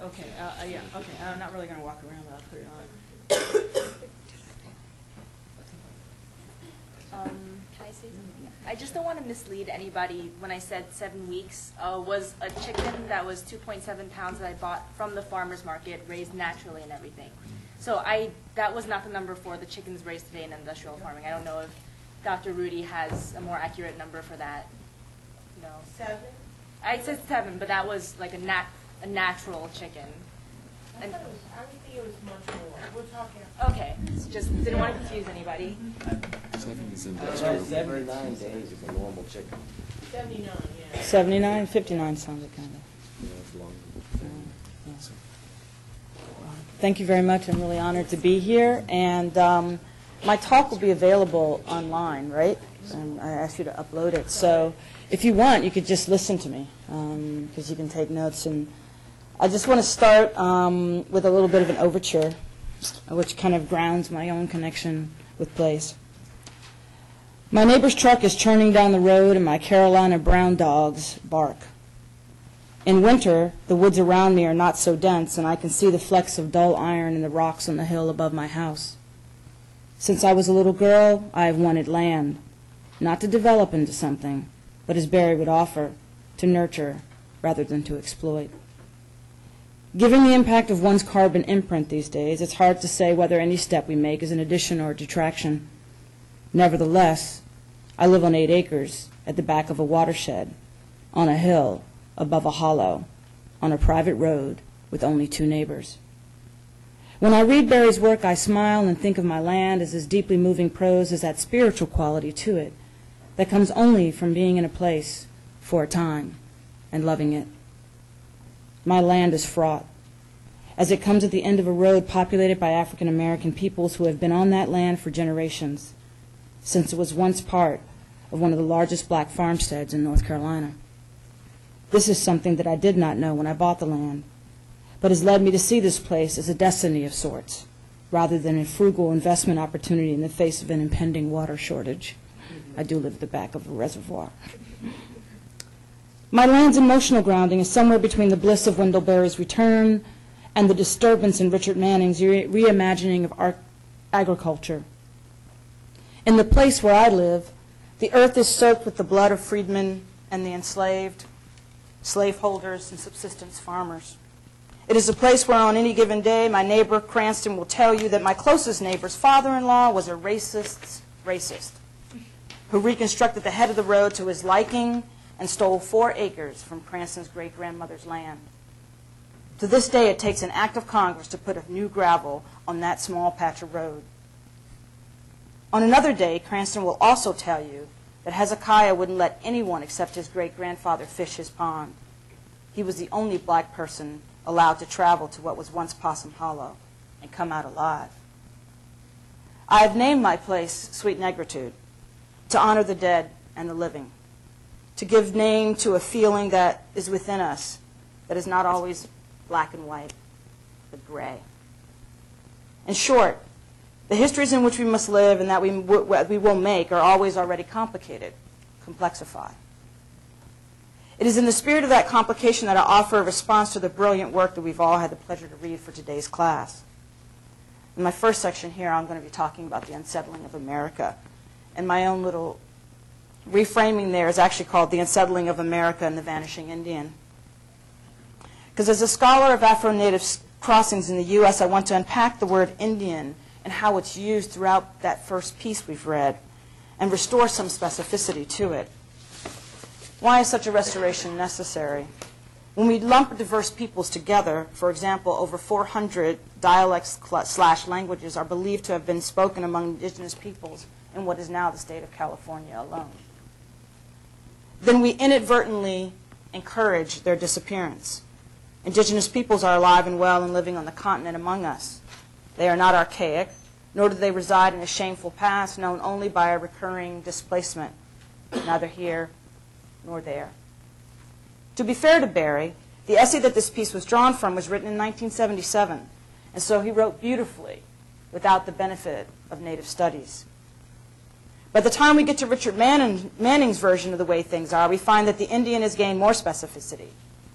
Okay, yeah, okay, I'm not really going to walk around, but I'll put it on. Can I say something? I just don't want to mislead anybody when I said 7 weeks. Was a chicken that was 2.7 pounds that I bought from the farmer's market, raised naturally and everything. So that was not the number for the chickens raised today in industrial farming. I don't know if Dr. Rudy has a more accurate number for that. No. 7? I said 7, but that was like a natural chicken. I think it was much more. We're talking. Okay, just didn't want to confuse anybody. 79 days is a normal chicken. 79, yeah. 79, 59 sounds kind of. Thank you very much. I'm really honored to be here. And my talk will be available online, right? And I asked you to upload it. So if you want, you could just listen to me, because you can take notes. And I just want to start with a little bit of an overture, which kind of grounds my own connection with place. My neighbor's truck is churning down the road, and my Carolina brown dogs bark. In winter, the woods around me are not so dense, and I can see the flecks of dull iron in the rocks on the hill above my house. Since I was a little girl, I have wanted land, not to develop into something, but as Barry would offer, to nurture rather than to exploit. Given the impact of one's carbon imprint these days, it's hard to say whether any step we make is an addition or a detraction. Nevertheless, I live on 8 acres at the back of a watershed, on a hill, above a hollow, on a private road with only 2 neighbors. When I read Barry's work, I smile and think of my land as deeply moving prose as that spiritual quality to it that comes only from being in a place for a time and loving it. My land is fraught, as it comes at the end of a road populated by African American peoples who have been on that land for generations, since it was once part of one of the largest black farmsteads in North Carolina. This is something that I did not know when I bought the land, but has led me to see this place as a destiny of sorts, rather than a frugal investment opportunity in the face of an impending water shortage. I do live at the back of a reservoir. My land's emotional grounding is somewhere between the bliss of Wendell Berry's return and the disturbance in Richard Manning's reimagining of agriculture. In the place where I live, the earth is soaked with the blood of freedmen and the enslaved, slaveholders and subsistence farmers. It is a place where on any given day my neighbor Cranston will tell you that my closest neighbor's father-in-law was a racist who reconstructed the head of the road to his liking and stole 4 acres from Cranston's great-grandmother's land. To this day, it takes an act of Congress to put a new gravel on that small patch of road. On another day, Cranston will also tell you that Hezekiah wouldn't let anyone except his great-grandfather fish his pond. He was the only black person allowed to travel to what was once Possum Hollow and come out alive. I have named my place Sweet Negritude to honor the dead and the living, to give name to a feeling that is within us that is not always black and white, but gray. In short, the histories in which we must live and that we will make are always already complicated, complexified. It is in the spirit of that complication that I offer a response to the brilliant work that we've all had the pleasure to read for today's class. In my first section here, I'm going to be talking about the unsettling of America. And my own little reframing there is actually called The Unsettling of America and the Vanishing Indian. Because as a scholar of Afro-Native crossings in the U.S., I want to unpack the word Indian and how it's used throughout that first piece we've read, and restore some specificity to it. Why is such a restoration necessary? When we lump diverse peoples together, for example, over 400 dialects / languages are believed to have been spoken among indigenous peoples in what is now the state of California alone, then we inadvertently encourage their disappearance. Indigenous peoples are alive and well and living on the continent among us. They are not archaic, nor do they reside in a shameful past known only by a recurring displacement, neither here nor there. To be fair to Barry, the essay that this piece was drawn from was written in 1977, and so he wrote beautifully without the benefit of native studies. By the time we get to Richard Manning's version of the way things are, we find that the Indian has gained more specificity.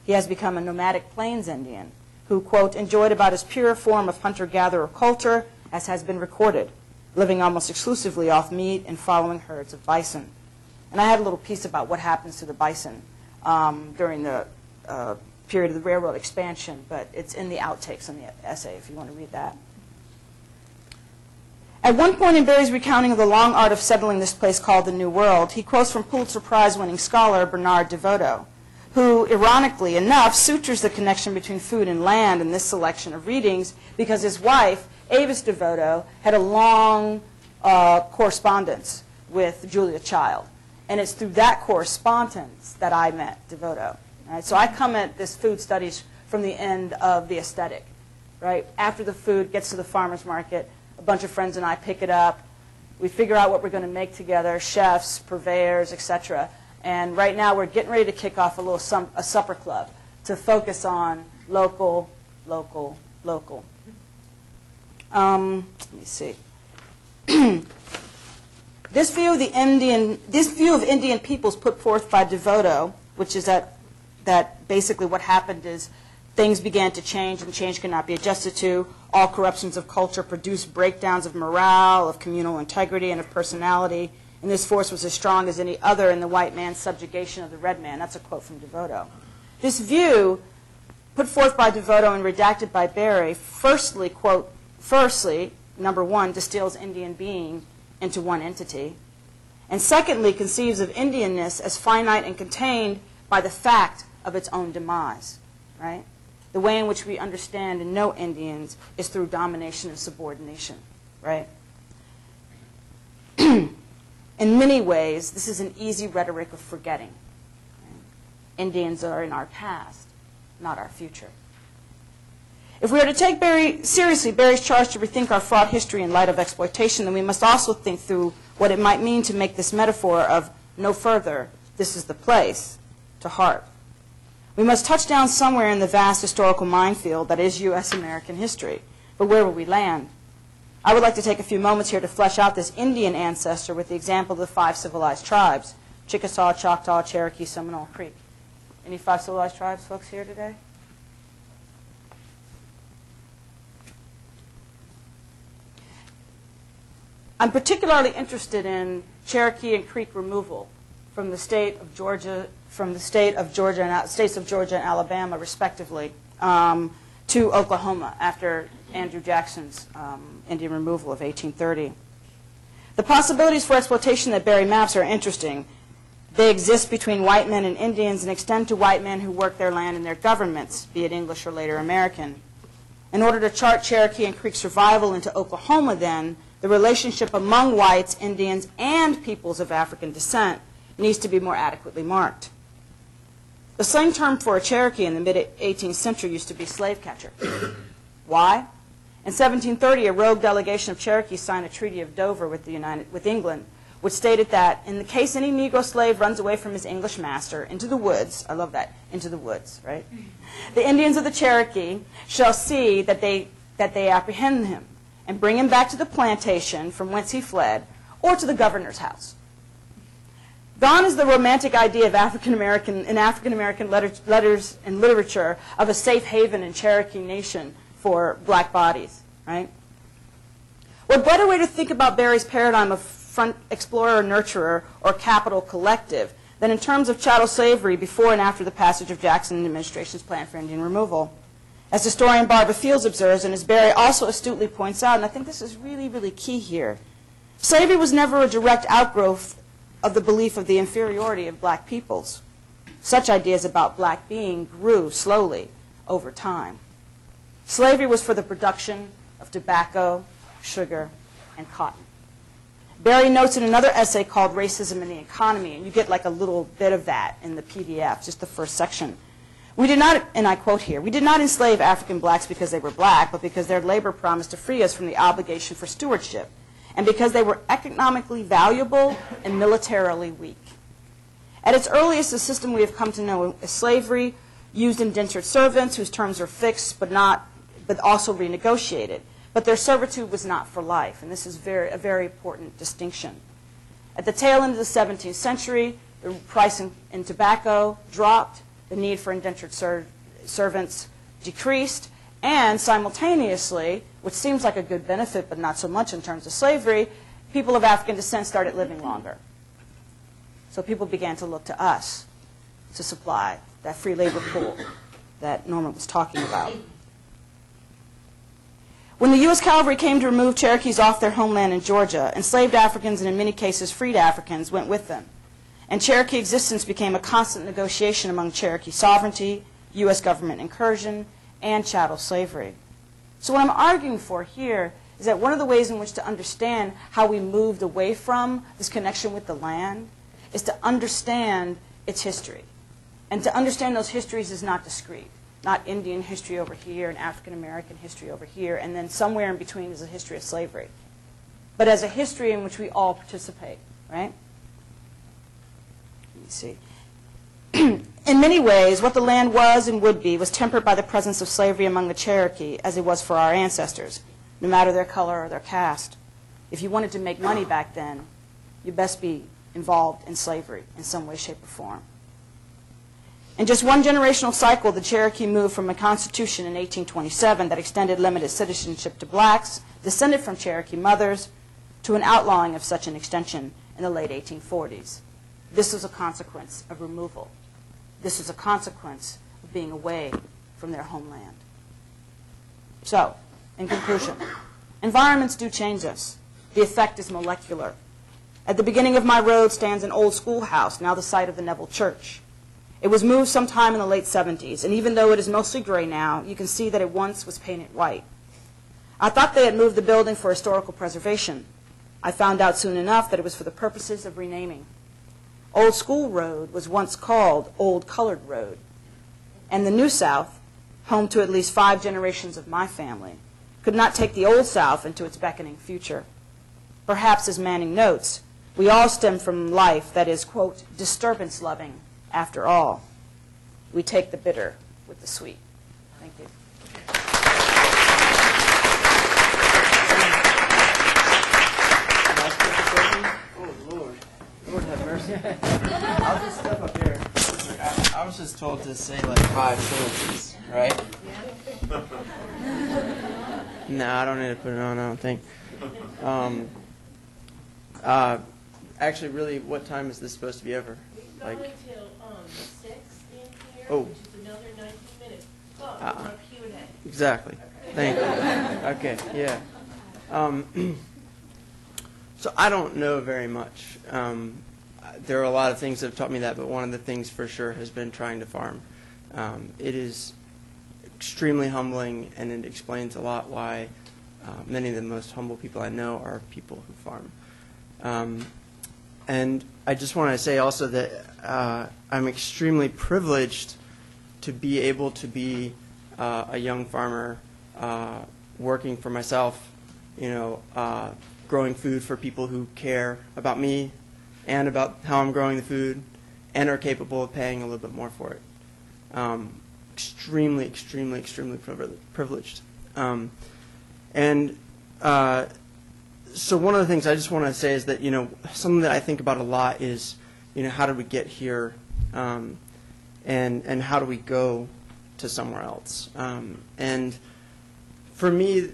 He has become a nomadic plains Indian who, quote, enjoyed about as pure a form of hunter-gatherer culture as has been recorded, living almost exclusively off meat and following herds of bison. And I had a little piece about what happens to the bison during the period of the railroad expansion, but it's in the outtakes in the essay if you want to read that. At one point in Barry's recounting of the long art of settling this place called the New World, he quotes from Pulitzer Prize-winning scholar Bernard DeVoto, who, ironically enough, sutures the connection between food and land in this selection of readings because his wife, Avis DeVoto, had a long correspondence with Julia Child. And it's through that correspondence that I met DeVoto. Right? So I come at this food studies from the end of the aesthetic. Right? After the food gets to the farmer's market, a bunch of friends and I pick it up. We figure out what we're going to make together, chefs, purveyors, etc. And right now we're getting ready to kick off a supper club to focus on local, local, local. Let me see. This view of Indian peoples put forth by DeVoto, which is that basically what happened is things began to change and change cannot be adjusted to. All corruptions of culture produce breakdowns of morale, of communal integrity, and of personality. And this force was as strong as any other in the white man's subjugation of the red man. That's a quote from DeVoto. This view, put forth by DeVoto and redacted by Barry, firstly, number one, distills Indian being into one entity, and secondly, conceives of Indianness as finite and contained by the fact of its own demise, right? The way in which we understand and know Indians is through domination and subordination, right? In many ways, this is an easy rhetoric of forgetting. Right? Indians are in our past, not our future. If we are to take seriously Barry's charge to rethink our fraught history in light of exploitation, then we must also think through what it might mean to make this metaphor of no further, this is the place, to heart. We must touch down somewhere in the vast historical minefield that is U.S. American history. But where will we land? I would like to take a few moments here to flesh out this Indian ancestor with the example of the 5 civilized tribes, Chickasaw, Choctaw, Cherokee, Seminole, Creek. Any 5 civilized tribes folks here today? I'm particularly interested in Cherokee and Creek removal from the state of Georgia, states of Georgia and Alabama, respectively, to Oklahoma after Andrew Jackson's Indian removal of 1830. The possibilities for exploitation that Barry maps are interesting. They exist between white men and Indians and extend to white men who work their land in their governments, be it English or later American. In order to chart Cherokee and Creek survival into Oklahoma, then, the relationship among whites, Indians, and peoples of African descent needs to be more adequately marked. The slang term for a Cherokee in the mid-18th century used to be slave catcher. Why? In 1730, a rogue delegation of Cherokees signed a Treaty of Dover with England, which stated that in the case any Negro slave runs away from his English master into the woods, I love that, into the woods, right? The Indians of the Cherokee shall see that they apprehend him and bring him back to the plantation from whence he fled, or to the governor's house. Gone is the romantic idea of African American letters and literature of a safe haven in Cherokee Nation for black bodies, right? What better way to think about Barry's paradigm of front explorer, nurturer, or capital collective than in terms of chattel slavery before and after the passage of Jackson administration's plan for Indian removal? As historian Barbara Fields observes, and as Barry also astutely points out, and I think this is really, really key here, slavery was never a direct outgrowth of the belief of the inferiority of black peoples. Such ideas about black being grew slowly over time. Slavery was for the production of tobacco, sugar, and cotton. Barry notes in another essay called Racism in the Economy, and you get like a little bit of that in the PDF, just the first section. We did not, and I quote here, we did not enslave African blacks because they were black, but because their labor promised to free us from the obligation for stewardship, and because they were economically valuable and militarily weak. At its earliest, the system we have come to know as slavery used indentured servants whose terms were fixed but also renegotiated. But their servitude was not for life, and this is a very important distinction. At the tail end of the 17th century, the price in tobacco dropped, the need for indentured servants decreased, and simultaneously, which seems like a good benefit but not so much in terms of slavery, people of African descent started living longer. So people began to look to us to supply that free labor pool that Norman was talking about. When the U.S. Cavalry came to remove Cherokees off their homeland in Georgia, enslaved Africans and in many cases freed Africans went with them. And Cherokee existence became a constant negotiation among Cherokee sovereignty, U.S. government incursion, and chattel slavery. So what I'm arguing for here is that one of the ways in which to understand how we moved away from this connection with the land is to understand its history. And to understand those histories is not discrete. Not Indian history over here and African American history over here, and then somewhere in between is a history of slavery. But as a history in which we all participate, right? Let me see. In many ways, what the land was and would be was tempered by the presence of slavery among the Cherokee, as it was for our ancestors, no matter their color or their caste. If you wanted to make money back then, you best be involved in slavery in some way, shape, or form. In just one generational cycle, the Cherokee moved from a constitution in 1827 that extended limited citizenship to blacks, descended from Cherokee mothers, to an outlawing of such an extension in the late 1840s. This was a consequence of removal. This was a consequence of being away from their homeland. So, in conclusion, environments do change us. The effect is molecular. At the beginning of my road stands an old schoolhouse, now the site of the Neville Church. It was moved sometime in the late 70s, and even though it is mostly gray now, you can see that it once was painted white. I thought they had moved the building for historical preservation. I found out soon enough that it was for the purposes of renaming. Old School Road was once called Old Colored Road, and the New South, home to at least 5 generations of my family, could not take the Old South into its beckoning future. Perhaps, as Manning notes, we all stem from life that is, quote, disturbance-loving. After all, we take the bitter with the sweet. Thank you. Oh, Lord. Lord have mercy. I'll just step up here. I was just told to say like 5 sentences, right? No, I don't need to put it on, I don't think. Actually, really, what time is this supposed to be over? Like, Not until 6 in here, Oh. which is another 19 minutes. But we'll have Q&A. exactly. Thank you. Okay, yeah. So I don't know very much. There are a lot of things that have taught me that, but one of the things for sure has been trying to farm. It is extremely humbling, and it explains a lot why many of the most humble people I know are people who farm. And I just want to say also that I'm extremely privileged to be able to be a young farmer working for myself, growing food for people who care about me and about how I'm growing the food and are capable of paying a little bit more for it. Extremely, extremely, extremely privileged. So one of the things I just want to say is that, something that I think about a lot is, how did we get here, and how do we go to somewhere else? And for me,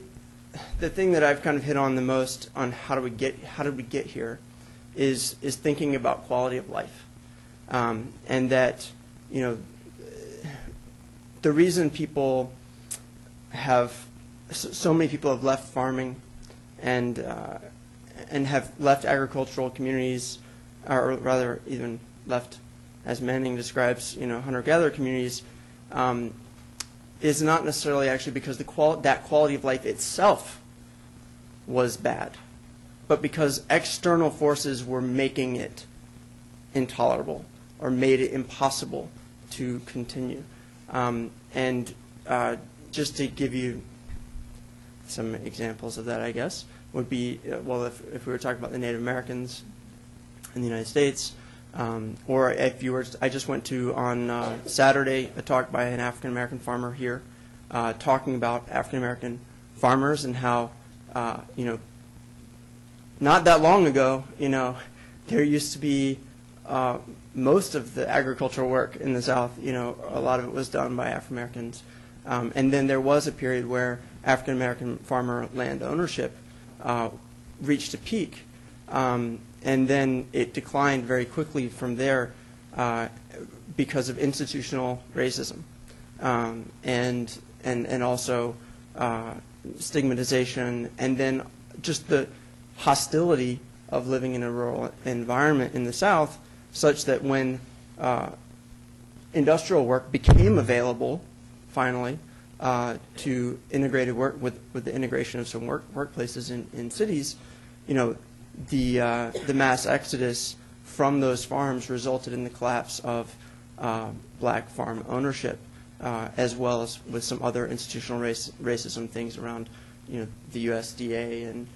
the thing that I've kind of hit on the most on how did we get here is thinking about quality of life, and that, the reason people have so many people have left farming and have left agricultural communities, or rather even left, as Manning describes, hunter-gatherer communities, is not necessarily actually because that quality of life itself was bad, but because external forces were making it intolerable or made it impossible to continue. Just to give you some examples of that, I guess, would be, well, if we were talking about the Native Americans in the United States, or if you were, I just went to, on Saturday, a talk by an African-American farmer here, talking about African-American farmers and how, not that long ago, there used to be most of the agricultural work in the South, a lot of it was done by African-Americans. And then there was a period where African-American farmer land ownership reached a peak. And then it declined very quickly from there because of institutional racism and also stigmatization, and then just the hostility of living in a rural environment in the South, such that when industrial work became available, finally, to integrated work with the integration of some workplaces in cities, the mass exodus from those farms resulted in the collapse of black farm ownership, as well as with some other institutional racism things around, the USDA and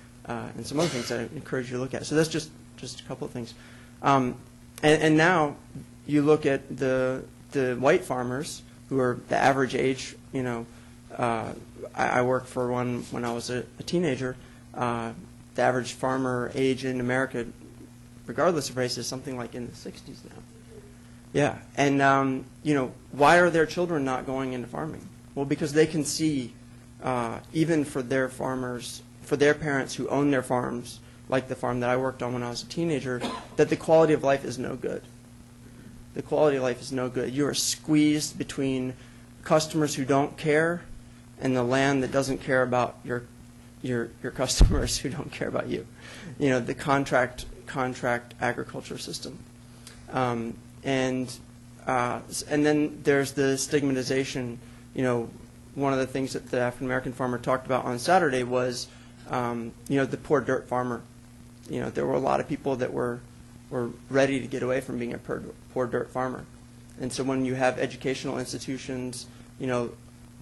some other things that I encourage you to look at. So that's just a couple of things. And now you look at the white farmers who are the average age. I worked for one when I was a teenager. The average farmer age in America, regardless of race, is something like in the 60s now. Yeah, and why are their children not going into farming? Well, because they can see, even for their farmers, for their parents who own their farms, like the farm that I worked on when I was a teenager, that the quality of life is no good. The quality of life is no good. You are squeezed between customers who don't care and the land that doesn't care about your customers who don't care about you. The contract agriculture system. And then there's the stigmatization. One of the things that the African American farmer talked about on Saturday was, the poor dirt farmer. There were a lot of people that were ready to get away from being a poor dirt farmer. And so when you have educational institutions,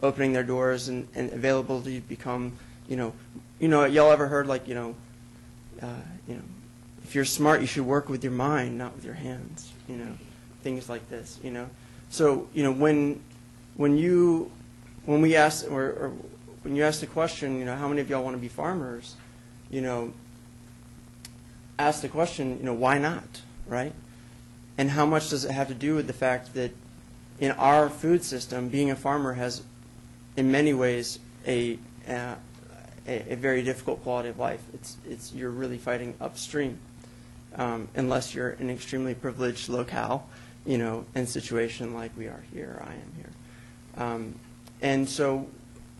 opening their doors and available to become, y'all ever heard if you're smart, you should work with your mind, not with your hands, things like this, So, when we ask, or when you ask the question, how many of y'all want to be farmers, ask the question, why not, right? And how much does it have to do with the fact that in our food system, being a farmer has, in many ways, a very difficult quality of life. You're really fighting upstream, unless you're in an extremely privileged locale, and situation like we are here, I am here. And so,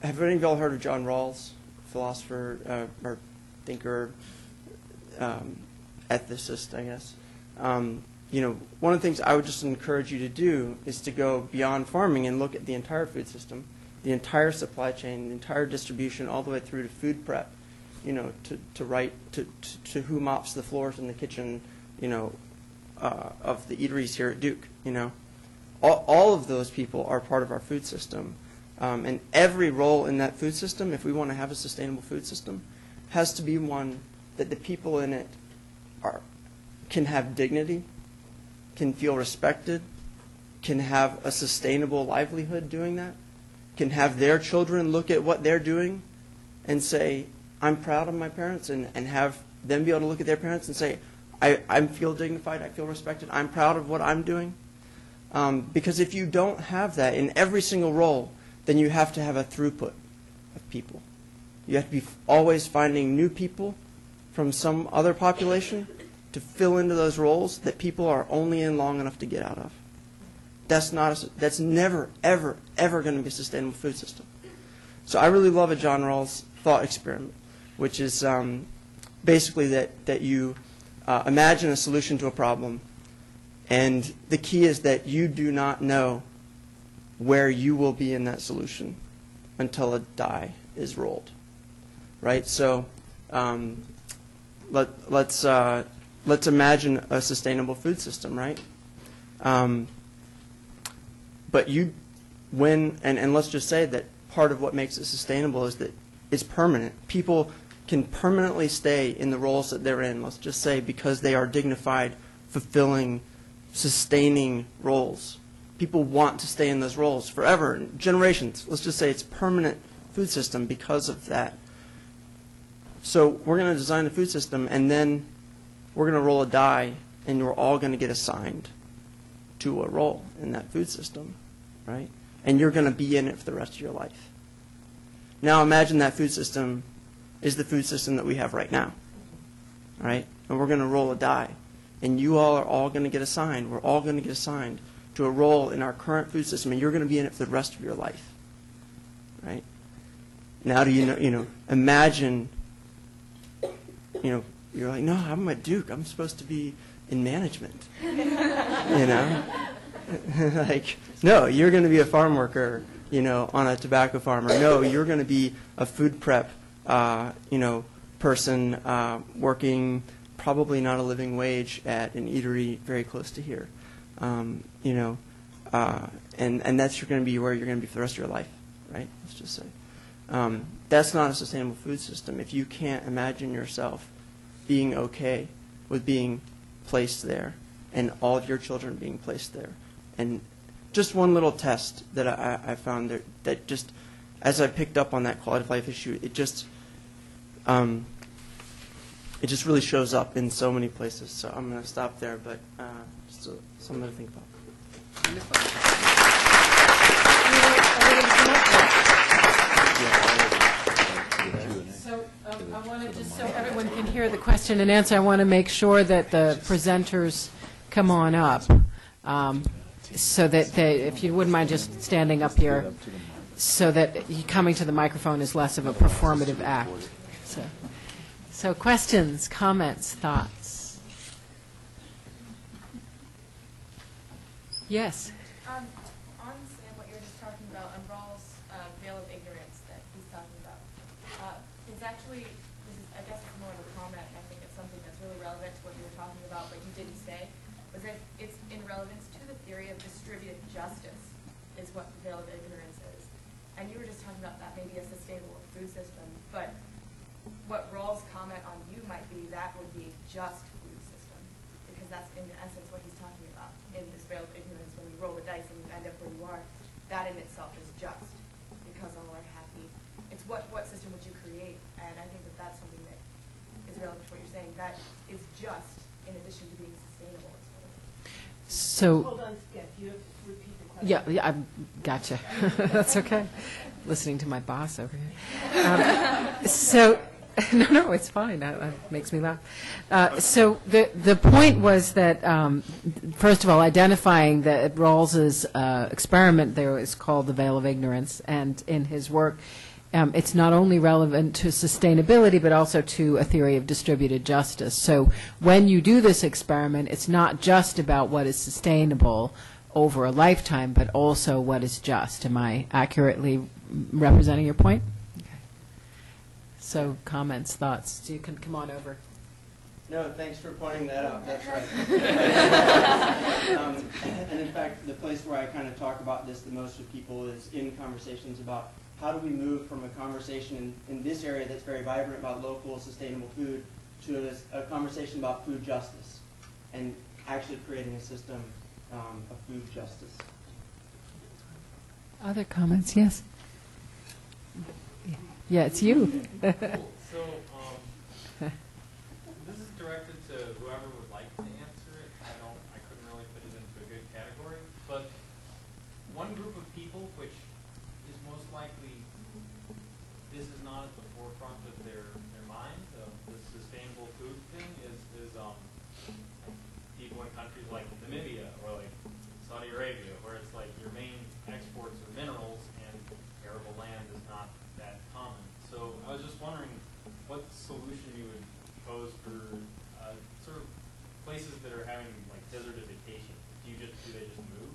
have any of y'all heard of John Rawls, philosopher or thinker, ethicist, I guess? One of the things I would just encourage you to do is to go beyond farming and look at the entire food system, the entire supply chain, the entire distribution, all the way through to food prep, to who mops the floors in the kitchen, of the eateries here at Duke, All of those people are part of our food system. And every role in that food system, if we want to have a sustainable food system, has to be one that the people in it can have dignity, can feel respected, can have a sustainable livelihood doing that, can have their children look at what they're doing and say, I'm proud of my parents, and have them be able to look at their parents and say, I feel dignified, I feel respected, I'm proud of what I'm doing. Because if you don't have that in every single role, then you have to have a throughput of people. You have to be always finding new people from some other population to fill into those roles that people are only in long enough to get out of. That's never, ever, ever going to be a sustainable food system. So I really love a John Rawls thought experiment, which is basically that you imagine a solution to a problem, and the key is that you do not know where you will be in that solution until a die is rolled, right? So let's imagine a sustainable food system, right? But and let's just say that part of what makes it sustainable is that it's permanent. People can permanently stay in the roles that they're in, let's just say, because they are dignified, fulfilling, sustaining roles. People want to stay in those roles forever, generations. Let's just say it's permanent food system because of that. So we're going to design a food system, and then we're going to roll a die, and we're all going to get assigned to a role in that food system, right? And you're going to be in it for the rest of your life. Now imagine that food system is the food system that we have right now, right? And we're going to roll a die, and you all are all going to get assigned. We're all going to get assigned to a role in our current food system, and you're going to be in it for the rest of your life, right? Now do you know, imagine, you're like, no, I'm a Duke. I'm supposed to be in management, like, no, you're going to be a farm worker, on a tobacco farm, or no, you're going to be a food prep, person working probably not a living wage at an eatery very close to here, and that's going to be where you're going to be for the rest of your life, right? Let's just say. That's not a sustainable food system. If you can't imagine yourself being okay with being placed there and all of your children being placed there. And just one little test that I found there, that just, as I picked up on that quality of life issue, it just really shows up in so many places. So I'm going to stop there, but just something to think about. So I want to just, so everyone can hear the question and answer, I want to make sure that the presenters come on up, so that if you wouldn't mind just standing up here, so that coming to the microphone is less of a performative act. So questions, comments, thoughts? Yes. On Sam, what you were just talking about, on Rawls' veil of ignorance that he's talking about, it's actually, I guess it's more of a comment, and I think it's something that's really relevant to what you were talking about, but you didn't say, was that it's in relevance to the theory of distributed justice is what the veil of ignorance is. And you were just talking about that maybe a sustainable food system, but what Rawls' comment on you might be, that would be a just food system, because that's in essence what he's talking about in this veil of ignorance. When you roll the dice and you end up where you are, that in itself is just, because all are happy. It's what system would you create? And I think that that's something that is relevant to what you're saying. That is just in addition to being sustainable. So. Hold on, Skip. You have to repeat the question. Yeah, I gotcha. That's okay. Listening to my boss over here. No, it's fine. It makes me laugh. So the point was that, first of all, identifying that Rawls's experiment there is called the veil of ignorance, and in his work, it's not only relevant to sustainability, but also to a theory of distributed justice. So when you do this experiment, it's not just about what is sustainable over a lifetime, but also what is just. Am I accurately representing your point? So comments, thoughts. You can come on over. No, thanks for pointing that out. That's right. And in fact, the place where I kind of talk about this the most with people is in conversations about how do we move from a conversation in this area that's very vibrant about local sustainable food to a conversation about food justice and actually creating a system of food justice. Other comments? Yes. Yeah, it's you. Cool. So, this is directed to whoever would like to answer it. I couldn't really put it into a good category. But one group of people, which is most likely, this is not at the forefront of their mind, the sustainable food thing, is people in countries like Namibia or like Saudi Arabia, where it's like your main exports are minerals, and arable land is not that common. So I was just wondering what solution you would pose for sort of places that are having like desertification. Do they just move?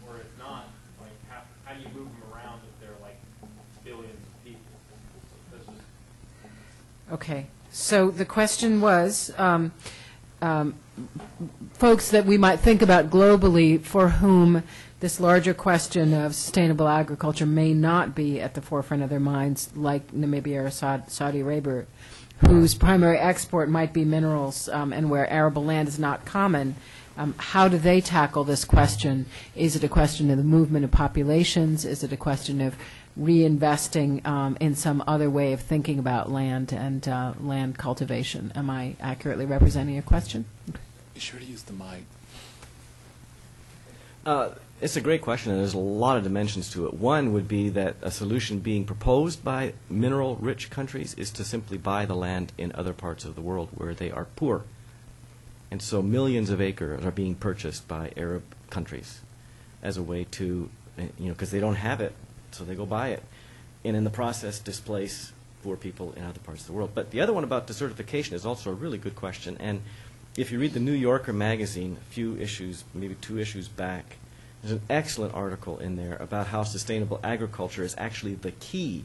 Or if not, like how do you move them around if there are like billions of people? So that's just Okay. So the question was, folks that we might think about globally for whom this larger question of sustainable agriculture may not be at the forefront of their minds, like Namibia or Saudi Arabia, whose primary export might be minerals and where arable land is not common. How do they tackle this question? Is it a question of the movement of populations? Is it a question of reinvesting in some other way of thinking about land and land cultivation? Am I accurately representing your question? Be sure to use the mic. It's a great question, and there's a lot of dimensions to it. One would be that a solution being proposed by mineral-rich countries is to simply buy the land in other parts of the world where they are poor. And so millions of acres are being purchased by Arab countries as a way to, because they don't have it, so they go buy it. And in the process, displace poor people in other parts of the world. But the other one about desertification is also a really good question. And if you read the New Yorker magazine, a few issues, maybe 2 issues back, there's an excellent article in there about how sustainable agriculture is actually the key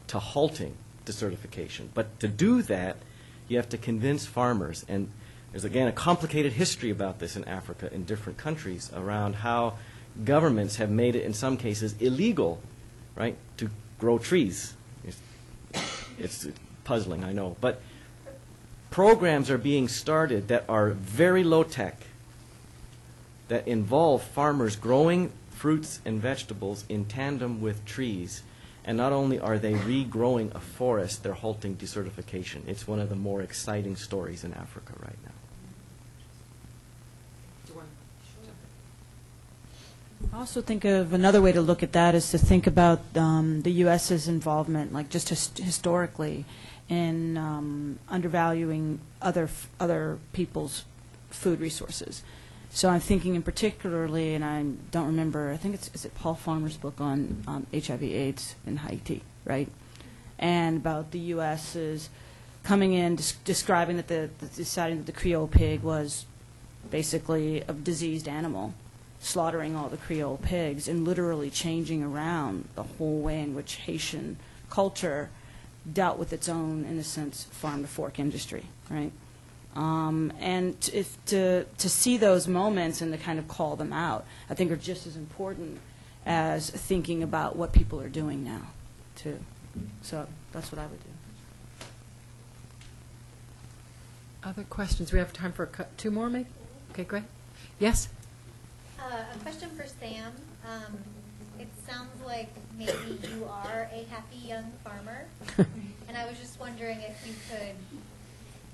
to halting desertification. But to do that, you have to convince farmers. And there's, again, a complicated history about this in Africa in different countries around how governments have made it, in some cases, illegal, right, to grow trees. It's puzzling, I know. But programs are being started that are very low-tech, that involve farmers growing fruits and vegetables in tandem with trees. And not only are they regrowing a forest, they're halting desertification. It's one of the more exciting stories in Africa right now. I also think of another way to look at that is to think about the U.S.'s involvement, like just historically, in undervaluing other people's food resources. So I'm thinking in particularly, and I don't remember, I think is it Paul Farmer's book on HIV/AIDS in Haiti, right? And about the U.S. is coming in, describing that deciding that the Creole pig was basically a diseased animal, slaughtering all the Creole pigs, and literally changing around the whole way in which Haitian culture dealt with its own, in a sense, farm-to-fork industry, right? And to see those moments and to kind of call them out, I think are just as important as thinking about what people are doing now, too. So that's what I would do. Other questions? We have time for 2 more, maybe? Okay, great. Yes? A question for Sam. It sounds like maybe you are a happy young farmer, and I was just wondering if you could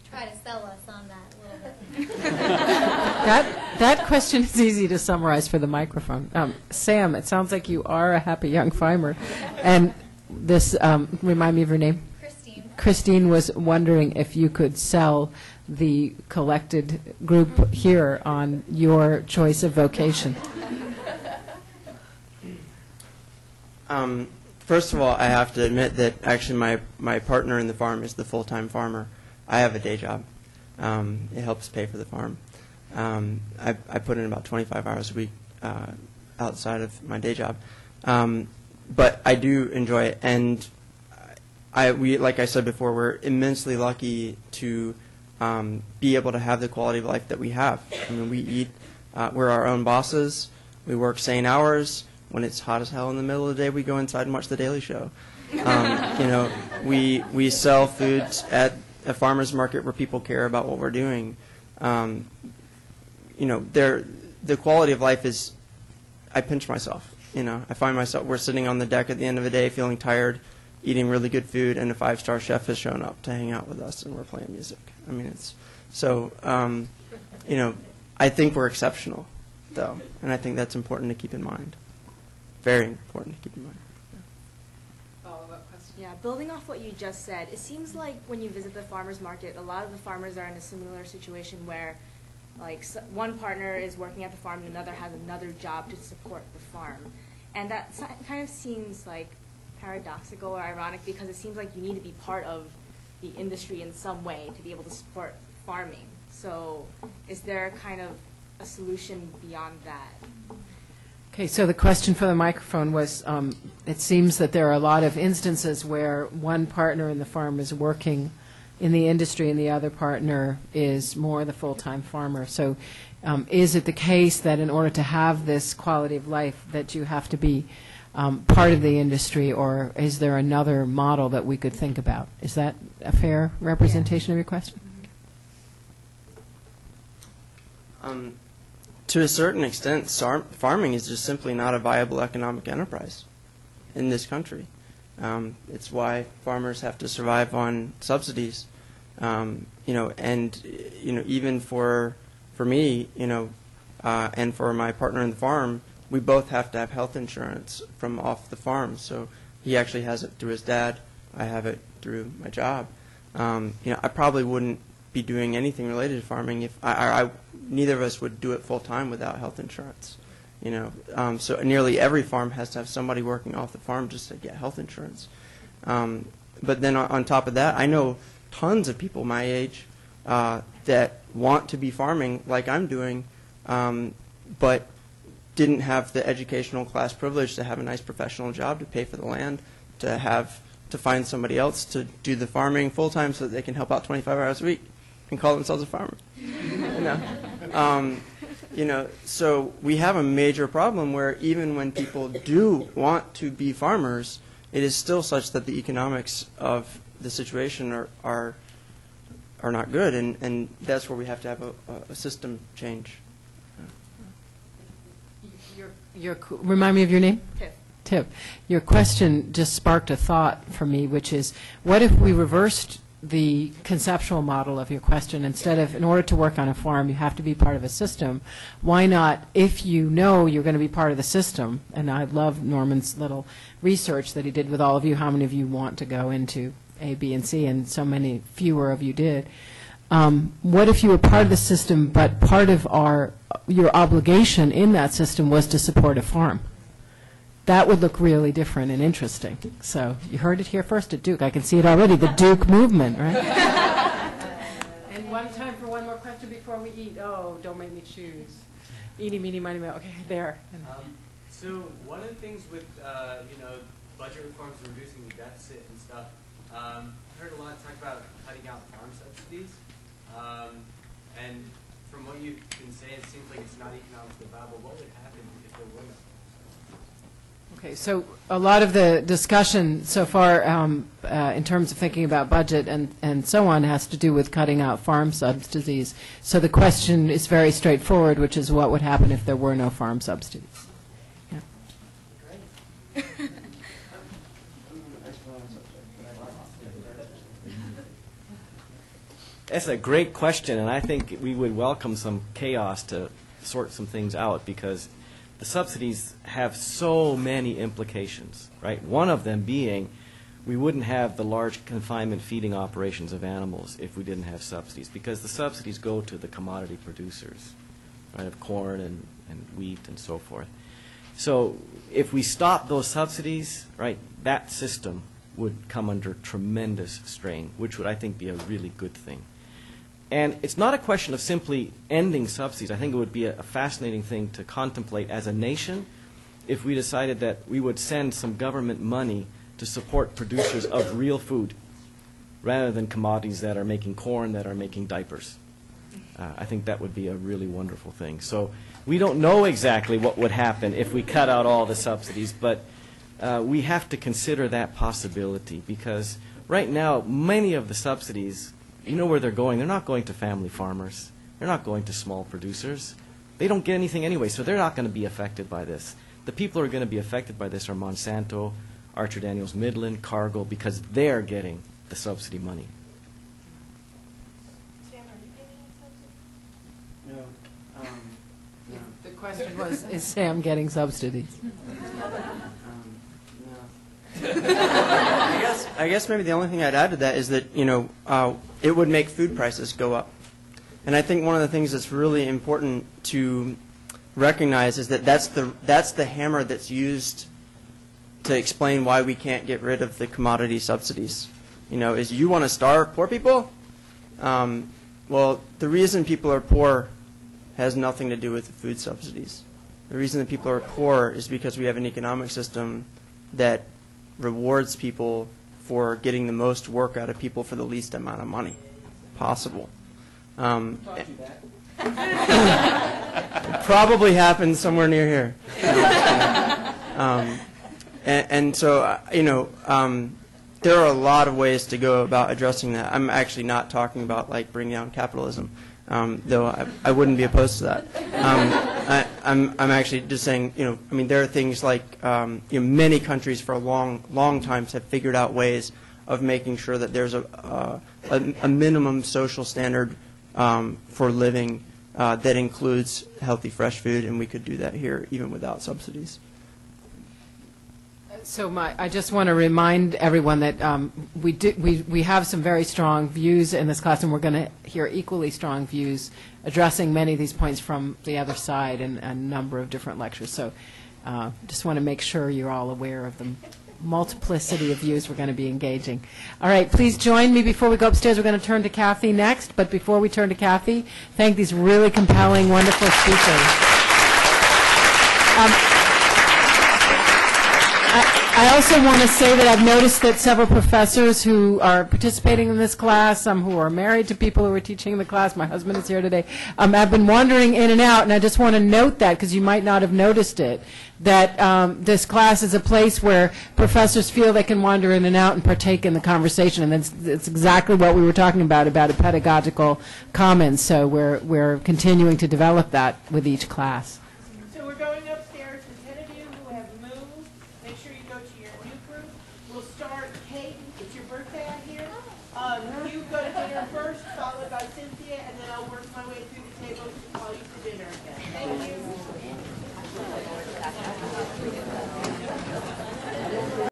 try to sell us on that a little bit. That question is easy to summarize for the microphone. Sam, it sounds like you are a happy young farmer, and this, remind me of your name? Christine. Christine was wondering if you could sell the collected group here on your choice of vocation. First of all, I have to admit that actually my partner in the farm is the full-time farmer. I have a day job. It helps pay for the farm. I put in about 25 hours a week outside of my day job. But I do enjoy it. And we, like I said before, we're immensely lucky to be able to have the quality of life that we have. I mean, we eat, we're our own bosses. We work sane hours. When it's hot as hell in the middle of the day, we go inside and watch The Daily Show. We sell food at a farmer's market where people care about what we're doing. The quality of life is, I pinch myself. I find myself, we're sitting on the deck at the end of the day feeling tired, eating really good food, and a 5-star chef has shown up to hang out with us, and we're playing music. I mean, it's so, I think we're exceptional, though, and I think that's important to keep in mind. Very important to keep in mind. Follow-up question? Yeah, building off what you just said, it seems like when you visit the farmer's market, a lot of the farmers are in a similar situation where like one partner is working at the farm and another has another job to support the farm. And that kind of seems like paradoxical or ironic because it seems like you need to be part of the industry in some way to be able to support farming. So is there kind of a solution beyond that? Okay, so the question for the microphone was, it seems that there are a lot of instances where one partner in the farm is working in the industry and the other partner is more the full-time farmer. So is it the case that in order to have this quality of life that you have to be part of the industry, or is there another model that we could think about? Is that a fair representation of your question? To a certain extent, farming is just simply not a viable economic enterprise in this country. It's why farmers have to survive on subsidies. And even for me, and for my partner in the farm, we both have to have health insurance from off the farm. So he actually has it through his dad. I have it through my job. I probably wouldn't be doing anything related to farming if neither of us would do it full time without health insurance. So nearly every farm has to have somebody working off the farm just to get health insurance. But then on top of that, I know tons of people my age that want to be farming like I'm doing, but didn't have the educational class privilege to have a nice professional job, to pay for the land, to find somebody else to do the farming full time so that they can help out 25 hours a week and call themselves a farmer. So we have a major problem where even when people do want to be farmers, it is still such that the economics of the situation are not good, and that's where we have to have a system change. Remind me of your name? Tiff. Tiff. Your question just sparked a thought for me, which is, what if we reversed the conceptual model of your question? Instead of, in order to work on a farm, you have to be part of a system. Why not, if you know you're going to be part of the system, and I love Norman's little research that he did with all of you, how many of you want to go into A, B, and C, and so many fewer of you did. What if you were part of the system, but part of your obligation in that system was to support a farm? That would look really different and interesting. So you heard it here first at Duke. I can see it already, the Duke movement, right? And one time for one more question before we eat. Oh, don't make me choose. Eeny, meeny, miny, moe. Okay, there. So one of the things with, budget reforms and reducing the deficit and stuff, I heard a lot talk about cutting out farm subsidies. And from what you've been saying, it seems like it's not economically viable. What would happen if there were no? Okay, so a lot of the discussion so far in terms of thinking about budget and so on has to do with cutting out farm subsidies. So the question is very straightforward, which is what would happen if there were no farm subsidies? Yeah. That's a great question, and I think we would welcome some chaos to sort some things out, because the subsidies have so many implications, right? One of them being we wouldn't have the large confinement feeding operations of animals if we didn't have subsidies, because the subsidies go to the commodity producers, right, of corn and wheat and so forth. So if we stop those subsidies, right, that system would come under tremendous strain, which would, I think, be a really good thing. And it's not a question of simply ending subsidies. I think it would be a fascinating thing to contemplate as a nation if we decided that we would send some government money to support producers of real food rather than commodities that are making corn, that are making diapers. I think that would be a really wonderful thing. So we don't know exactly what would happen if we cut out all the subsidies, but we have to consider that possibility, because right now many of the subsidies, you know where they're going. They're not going to family farmers. They're not going to small producers. They don't get anything anyway, so they're not going to be affected by this. The people who are going to be affected by this are Monsanto, Archer Daniels Midland, Cargill, because they're getting the subsidy money. Sam, are you getting subsidies? No. The question was, is Sam getting subsidies? I guess maybe the only thing I'd add to that is that, it would make food prices go up. And I think one of the things that's really important to recognize is that that's the hammer that's used to explain why we can't get rid of the commodity subsidies. You know, is you want to starve poor people? Well, the reason people are poor has nothing to do with the food subsidies. The reason that people are poor is because we have an economic system that rewards people for getting the most work out of people for the least amount of money possible. Probably happens somewhere near here. And so, you know, there are a lot of ways to go about addressing that. I'm actually not talking about like bringing down capitalism, though I wouldn't be opposed to that. I'm actually just saying, you know, I mean, there are things like, you know, many countries for a long times have figured out ways of making sure that there's a minimum social standard for living that includes healthy, fresh food, and we could do that here even without subsidies. So I just want to remind everyone that we have some very strong views in this class, and we're going to hear equally strong views addressing many of these points from the other side in a number of different lectures. So just want to make sure you're all aware of the multiplicity of views we're going to be engaging. All right, please join me before we go upstairs. We're going to turn to Kathy next, but before we turn to Kathy, thank these really compelling, wonderful speakers. I also want to say that I've noticed that several professors who are participating in this class, some who are married to people who are teaching in the class, my husband is here today, have been wandering in and out, and I just want to note that, because you might not have noticed it, that this class is a place where professors feel they can wander in and out and partake in the conversation, and it's exactly what we were talking about a pedagogical commons, so we're continuing to develop that with each class. So we're going upstairs. The 10 of you who have moved, make sure you go to your new group. We'll start, Kate, it's your birthday, I hear. You go to dinner first, followed by Cynthia, and then I'll work my way through the table to call you to dinner again. Thank you.